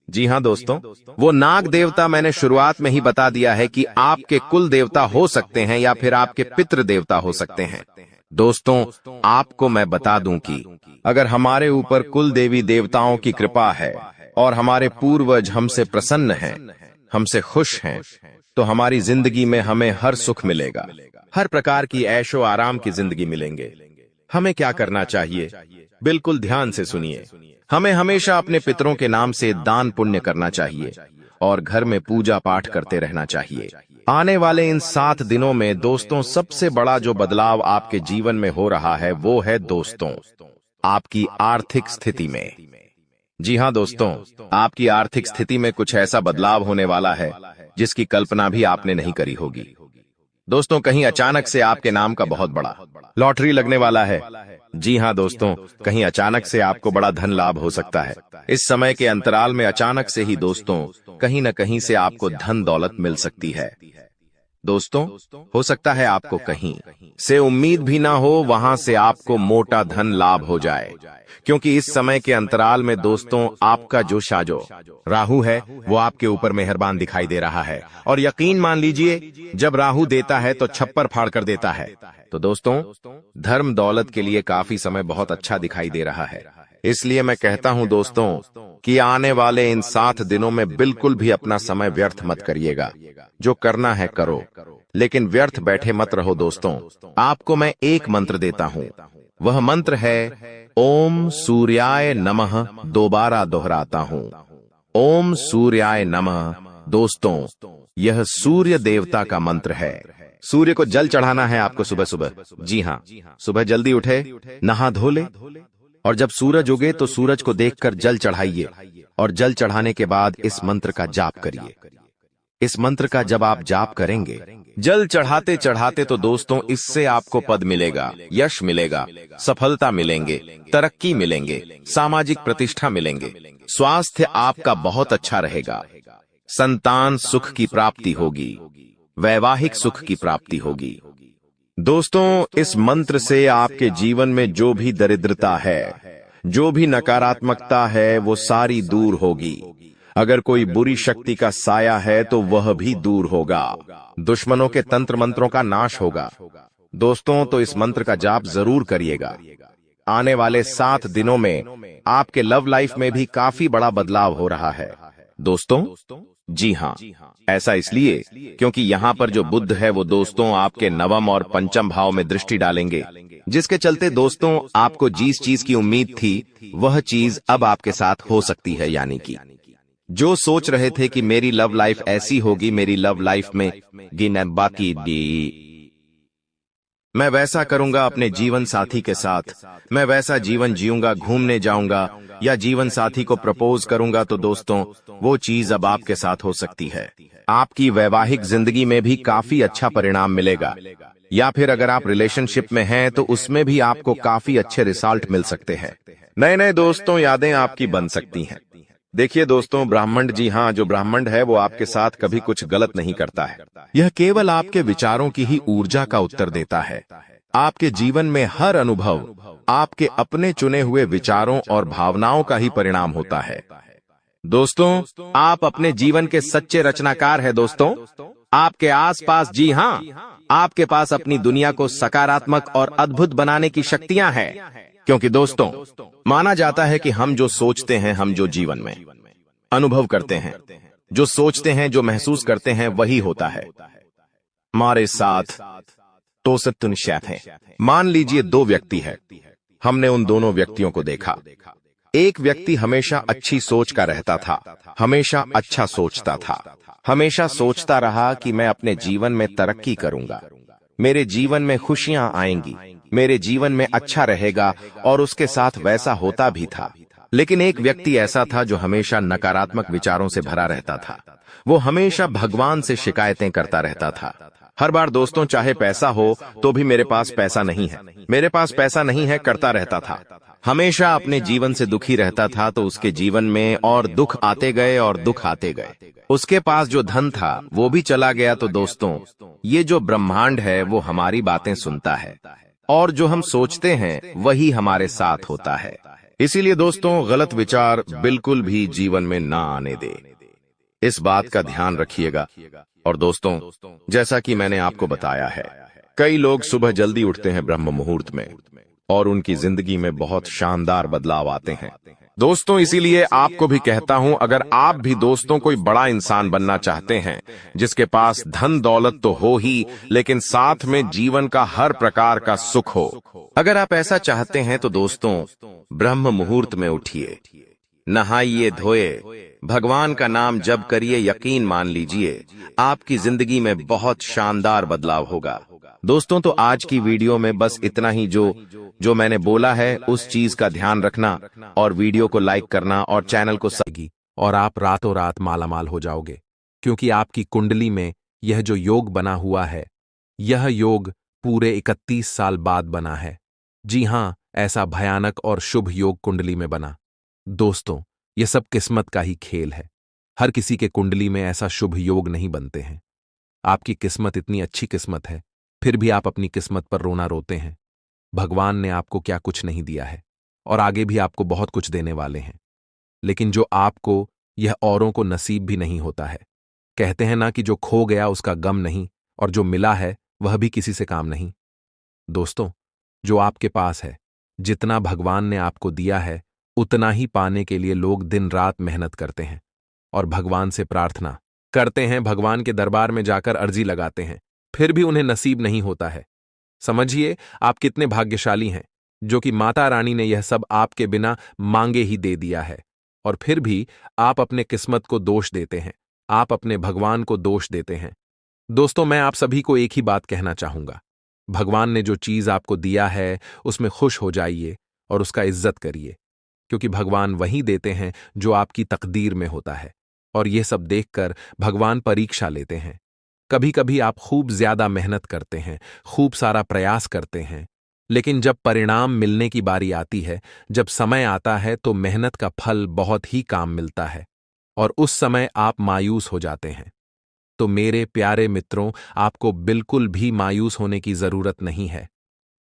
जी हां दोस्तों, वो नाग देवता मैंने शुरुआत में ही बता दिया है कि आपके कुल देवता हो सकते हैं या फिर आपके पितृ देवता हो सकते हैं। दोस्तों आपको मैं बता दूं कि अगर हमारे ऊपर कुल देवी देवताओं की कृपा है और हमारे पूर्वज हमसे प्रसन्न हैं, हमसे खुश हैं, तो हमारी जिंदगी में हमें हर सुख मिलेगा, हर प्रकार की ऐशो आराम की जिंदगी मिलेंगे। हमें क्या करना चाहिए, बिल्कुल ध्यान से सुनिए। हमें हमेशा अपने पितरों के नाम से दान पुण्य करना चाहिए और घर में पूजा पाठ करते रहना चाहिए। आने वाले इन 7 दिनों में दोस्तों सबसे बड़ा जो बदलाव आपके जीवन में हो रहा है वो है दोस्तों आपकी आर्थिक स्थिति में। जी हां दोस्तों, आपकी आर्थिक स्थिति में कुछ ऐसा बदलाव होने वाला है जिसकी कल्पना भी आपने नहीं करी होगी। दोस्तों कहीं अचानक से आपके नाम का बहुत बड़ा लॉटरी लगने वाला है। जी हां दोस्तों, कहीं अचानक से आपको बड़ा धन लाभ हो सकता है। इस समय के अंतराल में अचानक से ही दोस्तों कहीं न कहीं से आपको धन दौलत मिल सकती है। दोस्तों हो सकता है आपको कहीं से उम्मीद भी ना हो, वहां से आपको मोटा धन लाभ हो जाए, क्योंकि इस समय के अंतराल में दोस्तों आपका जो शाजो राहु है वो आपके ऊपर मेहरबान दिखाई दे रहा है। और यकीन मान लीजिए, जब राहु देता है तो छप्पर फाड़ कर देता है। तो दोस्तों धर्म दौलत के लिए काफी समय बहुत अच्छा दिखाई दे रहा है। इसलिए मैं कहता हूं दोस्तों कि आने वाले इन 7 दिनों में बिल्कुल भी अपना समय व्यर्थ मत करिएगा। जो करना है करो, लेकिन व्यर्थ बैठे मत रहो। दोस्तों आपको मैं एक मंत्र देता हूं, वह मंत्र है ओम सूर्याय नमः। दोबारा दोहराता हूं, ओम सूर्याय नमः। दोस्तों यह सूर्य देवता का मंत्र है। सूर्य को जल चढ़ाना है आपको सुबह सुबह। जी हां, सुबह जल्दी उठे, नहा धो ले, और जब सूरज उगे तो सूरज को देखकर जल चढ़ाइए, और जल चढ़ाने के बाद इस मंत्र का जाप करिए। इस मंत्र का जब आप जाप करेंगे जल चढ़ाते चढ़ाते, तो दोस्तों इससे आपको पद मिलेगा, यश मिलेगा, सफलता मिलेंगे, तरक्की मिलेंगे, सामाजिक प्रतिष्ठा मिलेंगे, स्वास्थ्य आपका बहुत अच्छा रहेगा, संतान सुख की प्राप्ति होगी, वैवाहिक सुख की प्राप्ति होगी। दोस्तों इस मंत्र से आपके जीवन में जो भी दरिद्रता है, जो भी नकारात्मकता है, वो सारी दूर होगी। अगर कोई बुरी शक्ति का साया है तो वह भी दूर होगा। दुश्मनों के तंत्र मंत्रों का नाश होगा। दोस्तों तो इस मंत्र का जाप जरूर करिएगा। आने वाले 7 दिनों में आपके लव लाइफ में भी काफी बड़ा बदलाव हो रहा है। दोस्तों जी हां, ऐसा इसलिए क्योंकि यहां पर जो बुध है वो दोस्तों आपके नवम और पंचम भाव में दृष्टि डालेंगे, जिसके चलते दोस्तों आपको जिस चीज की उम्मीद थी वह चीज अब आपके साथ हो सकती है। यानी कि जो सोच रहे थे कि मेरी लव लाइफ ऐसी होगी, मेरी लव लाइफ में बाकी मैं वैसा करूंगा अपने जीवन साथी के साथ, मैं वैसा जीवन जीऊंगा, घूमने जाऊंगा या जीवन साथी को प्रपोज करूंगा, तो दोस्तों वो चीज अब आपके साथ हो सकती है। आपकी वैवाहिक जिंदगी में भी काफी अच्छा परिणाम मिलेगा, या फिर अगर आप रिलेशनशिप में हैं तो उसमें भी आपको काफी अच्छे रिजल्ट मिल सकते हैं। नए नए दोस्तों यादें आपकी बन सकती हैं। देखिए दोस्तों, ब्राह्मण, जी हां, जो ब्राह्मण है वो आपके साथ कभी कुछ गलत नहीं करता है। यह केवल आपके विचारों की ही ऊर्जा का उत्तर देता है। आपके जीवन में हर अनुभव आपके अपने चुने हुए विचारों और भावनाओं का ही परिणाम होता है। दोस्तों आप अपने जीवन के सच्चे रचनाकार हैं। दोस्तों आपके आसपास, जी हां, आपके पास अपनी दुनिया को सकारात्मक और अद्भुत बनाने की शक्तियां हैं, क्योंकि दोस्तों माना जाता है कि हम जो सोचते हैं, हम जो जीवन में अनुभव करते हैं, जो सोचते हैं, जो महसूस करते हैं, वही होता है। हमारे साथ तो सत्य है। मान लीजिए 2 व्यक्ति है, हमने उन दोनों व्यक्तियों को देखा। एक व्यक्ति हमेशा अच्छी सोच का रहता था, हमेशा अच्छा सोचता था, हमेशा सोचता रहा कि मैं अपने जीवन में तरक्की करूंगा, मेरे जीवन में खुशियां आएंगी, मेरे जीवन में अच्छा रहेगा, और उसके साथ वैसा होता भी था। लेकिन एक व्यक्ति ऐसा था जो हमेशा नकारात्मक विचारों से भरा रहता था। वो हमेशा भगवान से शिकायतें करता रहता था। हर बार दोस्तों चाहे पैसा हो तो भी मेरे पास पैसा नहीं है, मेरे पास पैसा नहीं है करता रहता था। हमेशा अपने जीवन से दुखी रहता था, तो उसके जीवन में और दुख आते गए और दुख आते गए। उसके पास जो धन था वो भी चला गया। तो दोस्तों, ये जो ब्रह्मांड है वो हमारी बातें सुनता है, और जो हम सोचते हैं वही हमारे साथ होता है। इसीलिए दोस्तों, गलत विचार बिल्कुल भी जीवन में ना आने दे, इस बात का ध्यान रखिएगा। और दोस्तों, जैसा कि मैंने आपको बताया है, कई लोग सुबह जल्दी उठते हैं ब्रह्म मुहूर्त में, और उनकी जिंदगी में बहुत शानदार बदलाव आते हैं। दोस्तों, इसीलिए आपको भी कहता हूं, अगर आप भी दोस्तों कोई बड़ा इंसान बनना चाहते हैं, जिसके पास धन दौलत तो हो ही, लेकिन साथ में जीवन का हर प्रकार का सुख हो, अगर आप ऐसा चाहते हैं तो दोस्तों, ब्रह्म मुहूर्त में उठिए, नहाइए धोए, भगवान का नाम जप करिए। यकीन मान लीजिए, आपकी जिंदगी में बहुत शानदार बदलाव होगा। दोस्तों, तो आज की वीडियो में बस इतना ही। जो मैंने बोला है उस चीज का ध्यान रखना, और वीडियो को लाइक करना, और चैनल को और आप रातों रात मालामाल हो जाओगे, क्योंकि आपकी कुंडली में यह जो योग बना हुआ है, यह योग पूरे 31 साल बाद बना है। जी हां, ऐसा भयानक और शुभ योग कुंडली में बना। दोस्तों, यह सब किस्मत का ही खेल है। हर किसी के कुंडली में ऐसा शुभ योग नहीं बनते हैं। आपकी किस्मत इतनी अच्छी किस्मत है, फिर भी आप अपनी किस्मत पर रोना रोते हैं। भगवान ने आपको क्या कुछ नहीं दिया है, और आगे भी आपको बहुत कुछ देने वाले हैं। लेकिन जो आपको, यह औरों को नसीब भी नहीं होता है। कहते हैं ना कि जो खो गया उसका गम नहीं, और जो मिला है वह भी किसी से काम नहीं। दोस्तों, जो आपके पास है, जितना भगवान ने आपको दिया है, उतना ही पाने के लिए लोग दिन रात मेहनत करते हैं, और भगवान से प्रार्थना करते हैं, भगवान के दरबार में जाकर अर्जी लगाते हैं, फिर भी उन्हें नसीब नहीं होता है। समझिए, आप कितने भाग्यशाली हैं, जो कि माता रानी ने यह सब आपके बिना मांगे ही दे दिया है। और फिर भी आप अपने किस्मत को दोष देते हैं, आप अपने भगवान को दोष देते हैं। दोस्तों, मैं आप सभी को एक ही बात कहना चाहूंगा, भगवान ने जो चीज आपको दिया है उसमें खुश हो जाइए और उसका इज्जत करिए, क्योंकि भगवान वही देते हैं जो आपकी तकदीर में होता है। और यह सब देखकर भगवान परीक्षा लेते हैं। कभी कभी आप खूब ज्यादा मेहनत करते हैं, खूब सारा प्रयास करते हैं, लेकिन जब परिणाम मिलने की बारी आती है, जब समय आता है, तो मेहनत का फल बहुत ही काम मिलता है, और उस समय आप मायूस हो जाते हैं। तो मेरे प्यारे मित्रों, आपको बिल्कुल भी मायूस होने की जरूरत नहीं है।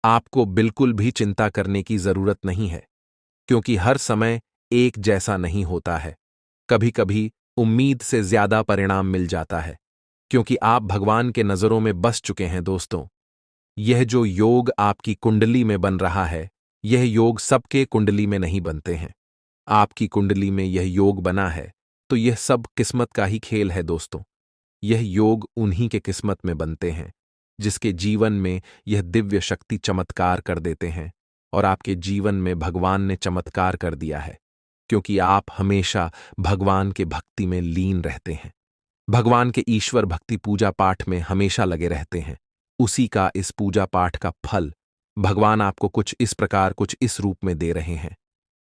आपको बिल्कुल भी चिंता करने की जरूरत नहीं है, क्योंकि हर समय एक जैसा नहीं होता है। कभी कभी उम्मीद से ज्यादा परिणाम मिल जाता है, क्योंकि आप भगवान के नजरों में बस चुके हैं। दोस्तों, यह जो योग आपकी कुंडली में बन रहा है, यह योग सबके कुंडली में नहीं बनते हैं। आपकी कुंडली में यह योग बना है, तो यह सब किस्मत का ही खेल है। दोस्तों, यह योग उन्हीं के किस्मत में बनते हैं, जिसके जीवन में यह दिव्य शक्ति चमत्कार कर देते हैं। और आपके जीवन में भगवान ने चमत्कार कर दिया है, क्योंकि आप हमेशा भगवान के भक्ति में लीन रहते हैं, भगवान के ईश्वर भक्ति पूजा पाठ में हमेशा लगे रहते हैं। उसी का इस पूजा पाठ का फल भगवान आपको कुछ इस प्रकार, कुछ इस रूप में दे रहे हैं।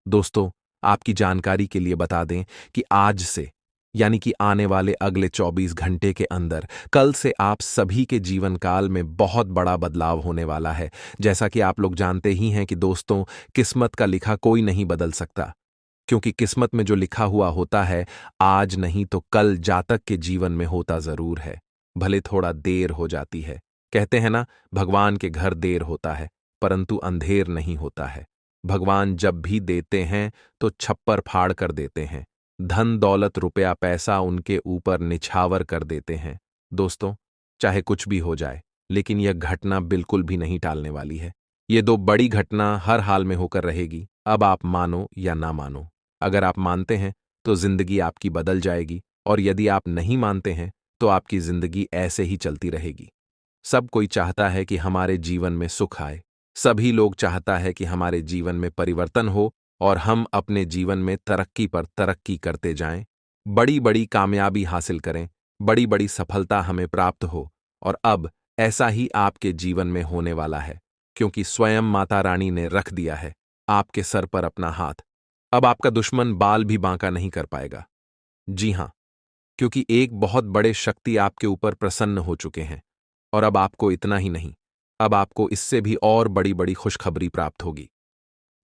दोस्तों, आपकी जानकारी के लिए बता दें कि आज से, यानी कि आने वाले अगले 24 घंटे के अंदर, कल से आप सभी के जीवन काल में बहुत बड़ा बदलाव होने वाला है। जैसा कि आप लोग जानते ही हैं कि दोस्तों, किस्मत का लिखा कोई नहीं बदल सकता, क्योंकि किस्मत में जो लिखा हुआ होता है, आज नहीं तो कल जातक के जीवन में होता जरूर है, भले थोड़ा देर हो जाती है। कहते हैं ना, भगवान के घर देर होता है, परंतु अंधेर नहीं होता है। भगवान जब भी देते हैं तो छप्पर फाड़ कर देते हैं, धन दौलत रुपया पैसा उनके ऊपर निछावर कर देते हैं। दोस्तों, चाहे कुछ भी हो जाए, लेकिन यह घटना बिल्कुल भी नहीं टालने वाली है। ये दो बड़ी घटना हर हाल में होकर रहेगी। अब आप मानो या ना मानो, अगर आप मानते हैं तो जिंदगी आपकी बदल जाएगी, और यदि आप नहीं मानते हैं तो आपकी जिंदगी ऐसे ही चलती रहेगी। सब कोई चाहता है कि हमारे जीवन में सुख आए, सभी लोग चाहता है कि हमारे जीवन में परिवर्तन हो, और हम अपने जीवन में तरक्की पर तरक्की करते जाएं, बड़ी बड़ी कामयाबी हासिल करें, बड़ी बड़ी सफलता हमें प्राप्त हो। और अब ऐसा ही आपके जीवन में होने वाला है, क्योंकि स्वयं माता रानी ने रख दिया है आपके सर पर अपना हाथ। अब आपका दुश्मन बाल भी बांका नहीं कर पाएगा। जी हां, क्योंकि एक बहुत बड़े शक्ति आपके ऊपर प्रसन्न हो चुके हैं। और अब आपको इतना ही नहीं, अब आपको इससे भी और बड़ी बड़ी खुशखबरी प्राप्त होगी।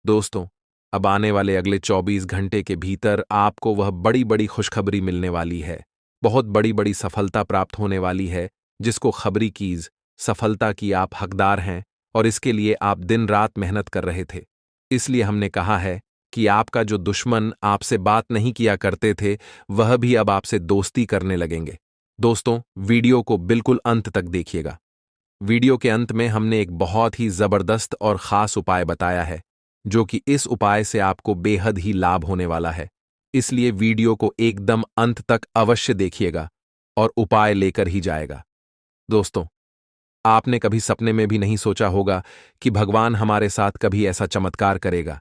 दोस्तों, अब आने वाले अगले 24 घंटे के भीतर आपको वह बड़ी बड़ी खुशखबरी मिलने वाली है। बहुत बड़ी बड़ी सफलता प्राप्त होने वाली है, जिसको खबरी कीज सफलता की आप हकदार हैं, और इसके लिए आप दिन रात मेहनत कर रहे थे। इसलिए हमने कहा है कि आपका जो दुश्मन आपसे बात नहीं किया करते थे, वह भी अब आपसे दोस्ती करने लगेंगे। दोस्तों, वीडियो को बिल्कुल अंत तक देखिएगा। वीडियो के अंत में हमने एक बहुत ही जबरदस्त और खास उपाय बताया है, जो कि इस उपाय से आपको बेहद ही लाभ होने वाला है। इसलिए वीडियो को एकदम अंत तक अवश्य देखिएगा और उपाय लेकर ही जाएगा। दोस्तों, आपने कभी सपने में भी नहीं सोचा होगा कि भगवान हमारे साथ कभी ऐसा चमत्कार करेगा,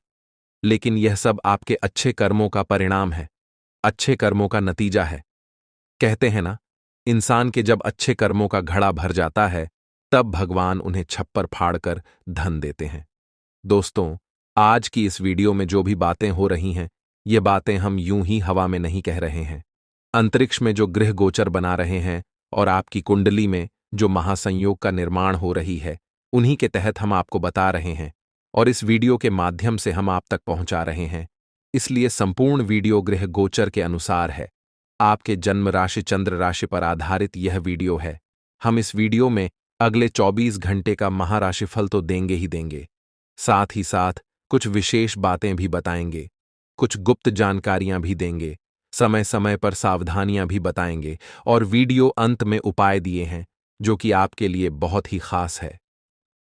लेकिन यह सब आपके अच्छे कर्मों का परिणाम है, अच्छे कर्मों का नतीजा है। कहते हैं ना, इंसान के जब अच्छे कर्मों का घड़ा भर जाता है, तब भगवान उन्हें छप्पर फाड़कर धन देते हैं। दोस्तों, आज की इस वीडियो में जो भी बातें हो रही हैं, ये बातें हम यूं ही हवा में नहीं कह रहे हैं। अंतरिक्ष में जो गृह गोचर बना रहे हैं और आपकी कुंडली में जो महासंयोग का निर्माण हो रही है, उन्हीं के तहत हम आपको बता रहे हैं और इस वीडियो के माध्यम से हम आप तक पहुंचा रहे हैं। इसलिए संपूर्ण वीडियो गृह गोचर के अनुसार है। आपके जन्म राशि चंद्र राशि पर आधारित यह वीडियो है। हम इस वीडियो में अगले 24 घंटे का महाराशिफल तो देंगे ही देंगे, साथ ही साथ कुछ विशेष बातें भी बताएंगे, कुछ गुप्त जानकारियां भी देंगे, समय समय पर सावधानियां भी बताएंगे और वीडियो अंत में उपाय दिए हैं, जो कि आपके लिए बहुत ही खास है।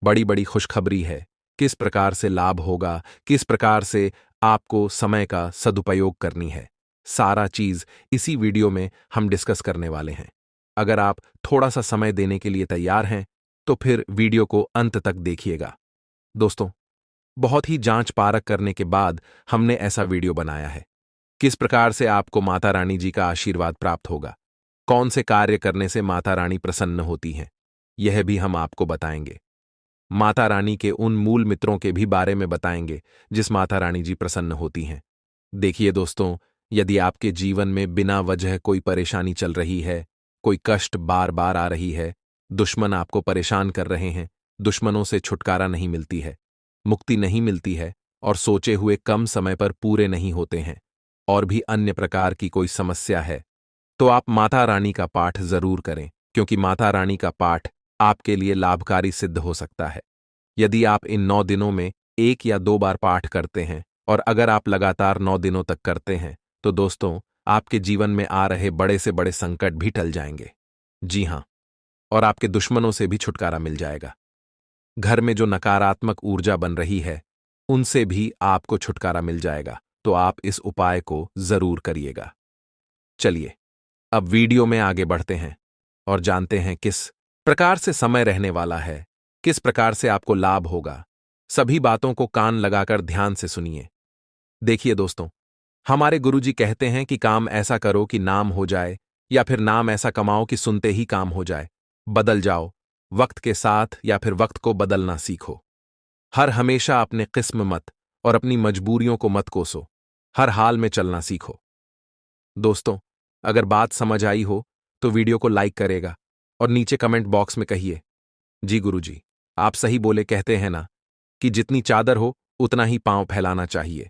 बड़ी बड़ी खुशखबरी है, किस प्रकार से लाभ होगा, किस प्रकार से आपको समय का सदुपयोग करनी है, सारा चीज इसी वीडियो में हम डिस्कस करने वाले हैं। अगर आप थोड़ा सा समय देने के लिए तैयार हैं, तो फिर वीडियो को अंत तक देखिएगा। दोस्तों, बहुत ही जांच पारख करने के बाद हमने ऐसा वीडियो बनाया है। किस प्रकार से आपको माता रानी जी का आशीर्वाद प्राप्त होगा, कौन से कार्य करने से माता रानी प्रसन्न होती हैं, यह भी हम आपको बताएंगे। माता रानी के उन मूल मित्रों के भी बारे में बताएंगे जिस माता रानी जी प्रसन्न होती हैं। देखिए दोस्तों, यदि आपके जीवन में बिना वजह कोई परेशानी चल रही है, कोई कष्ट बार बार आ रही है, दुश्मन आपको परेशान कर रहे हैं, दुश्मनों से छुटकारा नहीं मिलती है, मुक्ति नहीं मिलती है और सोचे हुए कम समय पर पूरे नहीं होते हैं, और भी अन्य प्रकार की कोई समस्या है, तो आप माता रानी का पाठ जरूर करें, क्योंकि माता रानी का पाठ आपके लिए लाभकारी सिद्ध हो सकता है। यदि आप इन 9 दिनों में 1 या 2 बार पाठ करते हैं, और अगर आप लगातार 9 दिनों तक करते हैं, तो दोस्तों, आपके जीवन में आ रहे बड़े से बड़े संकट भी टल जाएंगे। जी हां, और आपके दुश्मनों से भी छुटकारा मिल जाएगा। घर में जो नकारात्मक ऊर्जा बन रही है, उनसे भी आपको छुटकारा मिल जाएगा। तो आप इस उपाय को जरूर करिएगा। चलिए, अब वीडियो में आगे बढ़ते हैं और जानते हैं किस प्रकार से समय रहने वाला है, किस प्रकार से आपको लाभ होगा। सभी बातों को कान लगाकर ध्यान से सुनिए। देखिए दोस्तों, हमारे गुरुजी कहते हैं कि काम ऐसा करो कि नाम हो जाए, या फिर नाम ऐसा कमाओ कि सुनते ही काम हो जाए। बदल जाओ वक्त के साथ, या फिर वक्त को बदलना सीखो। हर हमेशा अपने किस्म मत और अपनी मजबूरियों को मत कोसो, हर हाल में चलना सीखो। दोस्तों, अगर बात समझ आई हो तो वीडियो को लाइक करेगा और नीचे कमेंट बॉक्स में कहिए, जी गुरुजी, आप सही बोले। कहते हैं ना कि जितनी चादर हो उतना ही पांव फैलाना चाहिए।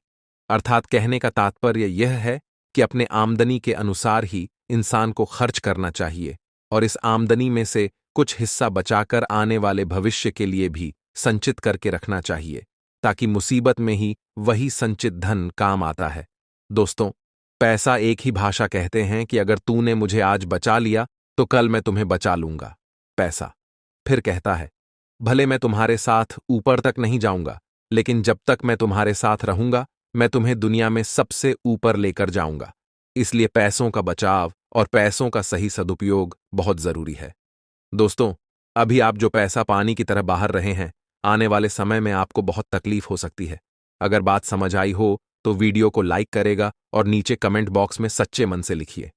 अर्थात कहने का तात्पर्य यह है कि अपने आमदनी के अनुसार ही इंसान को खर्च करना चाहिए, और इस आमदनी में से कुछ हिस्सा बचाकर आने वाले भविष्य के लिए भी संचित करके रखना चाहिए, ताकि मुसीबत में ही वही संचित धन काम आता है। दोस्तों, पैसा एक ही भाषा कहते हैं कि अगर तूने मुझे आज बचा लिया तो कल मैं तुम्हें बचा लूंगा। पैसा फिर कहता है, भले मैं तुम्हारे साथ ऊपर तक नहीं जाऊंगा, लेकिन जब तक मैं तुम्हारे साथ रहूंगा, मैं तुम्हें दुनिया में सबसे ऊपर लेकर जाऊंगा। इसलिए पैसों का बचाव और पैसों का सही सदुपयोग बहुत जरूरी है। दोस्तों, अभी आप जो पैसा पानी की तरह बाहर रहे हैं, आने वाले समय में आपको बहुत तकलीफ हो सकती है। अगर बात समझ आई हो तो वीडियो को लाइक करेगा और नीचे कमेंट बॉक्स में सच्चे मन से लिखिए,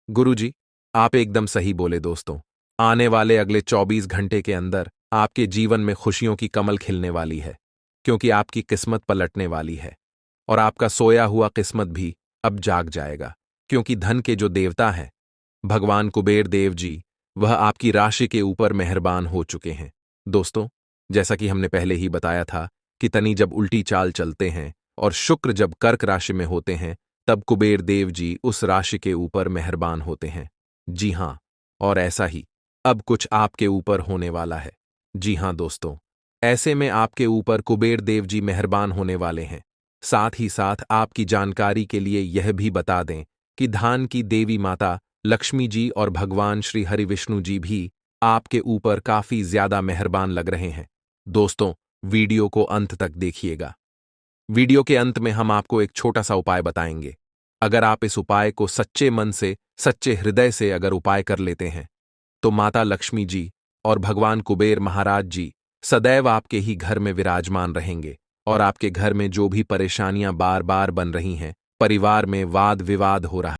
गुरुजी, आप एकदम सही बोले। दोस्तों, आने वाले अगले 24 घंटे के अंदर आपके जीवन में खुशियों की कमल खिलने वाली है, क्योंकि आपकी किस्मत पलटने वाली है और आपका सोया हुआ किस्मत भी अब जाग जाएगा, क्योंकि धन के जो देवता हैं भगवान कुबेर देव जी, वह आपकी राशि के ऊपर मेहरबान हो चुके हैं। दोस्तों, जैसा कि हमने पहले ही बताया था कि तनी जब उल्टी चाल चलते हैं और शुक्र जब कर्क राशि में होते हैं, तब कुबेर देव जी उस राशि के ऊपर मेहरबान होते हैं। जी हां, और ऐसा ही अब कुछ आपके ऊपर होने वाला है। जी हां दोस्तों, ऐसे में आपके ऊपर कुबेर देव जी मेहरबान होने वाले हैं। साथ ही साथ आपकी जानकारी के लिए यह भी बता दें कि धान की देवी माता लक्ष्मी जी और भगवान श्री हरि विष्णु जी भी आपके ऊपर काफी ज्यादा मेहरबान लग रहे हैं। दोस्तों, वीडियो को अंत तक देखिएगा। वीडियो के अंत में हम आपको एक छोटा सा उपाय बताएंगे। अगर आप इस उपाय को सच्चे मन से, सच्चे हृदय से अगर उपाय कर लेते हैं, तो माता लक्ष्मी जी और भगवान कुबेर महाराज जी सदैव आपके ही घर में विराजमान रहेंगे और आपके घर में जो भी परेशानियां बार बार बन रही हैं, परिवार में वाद विवाद हो रहा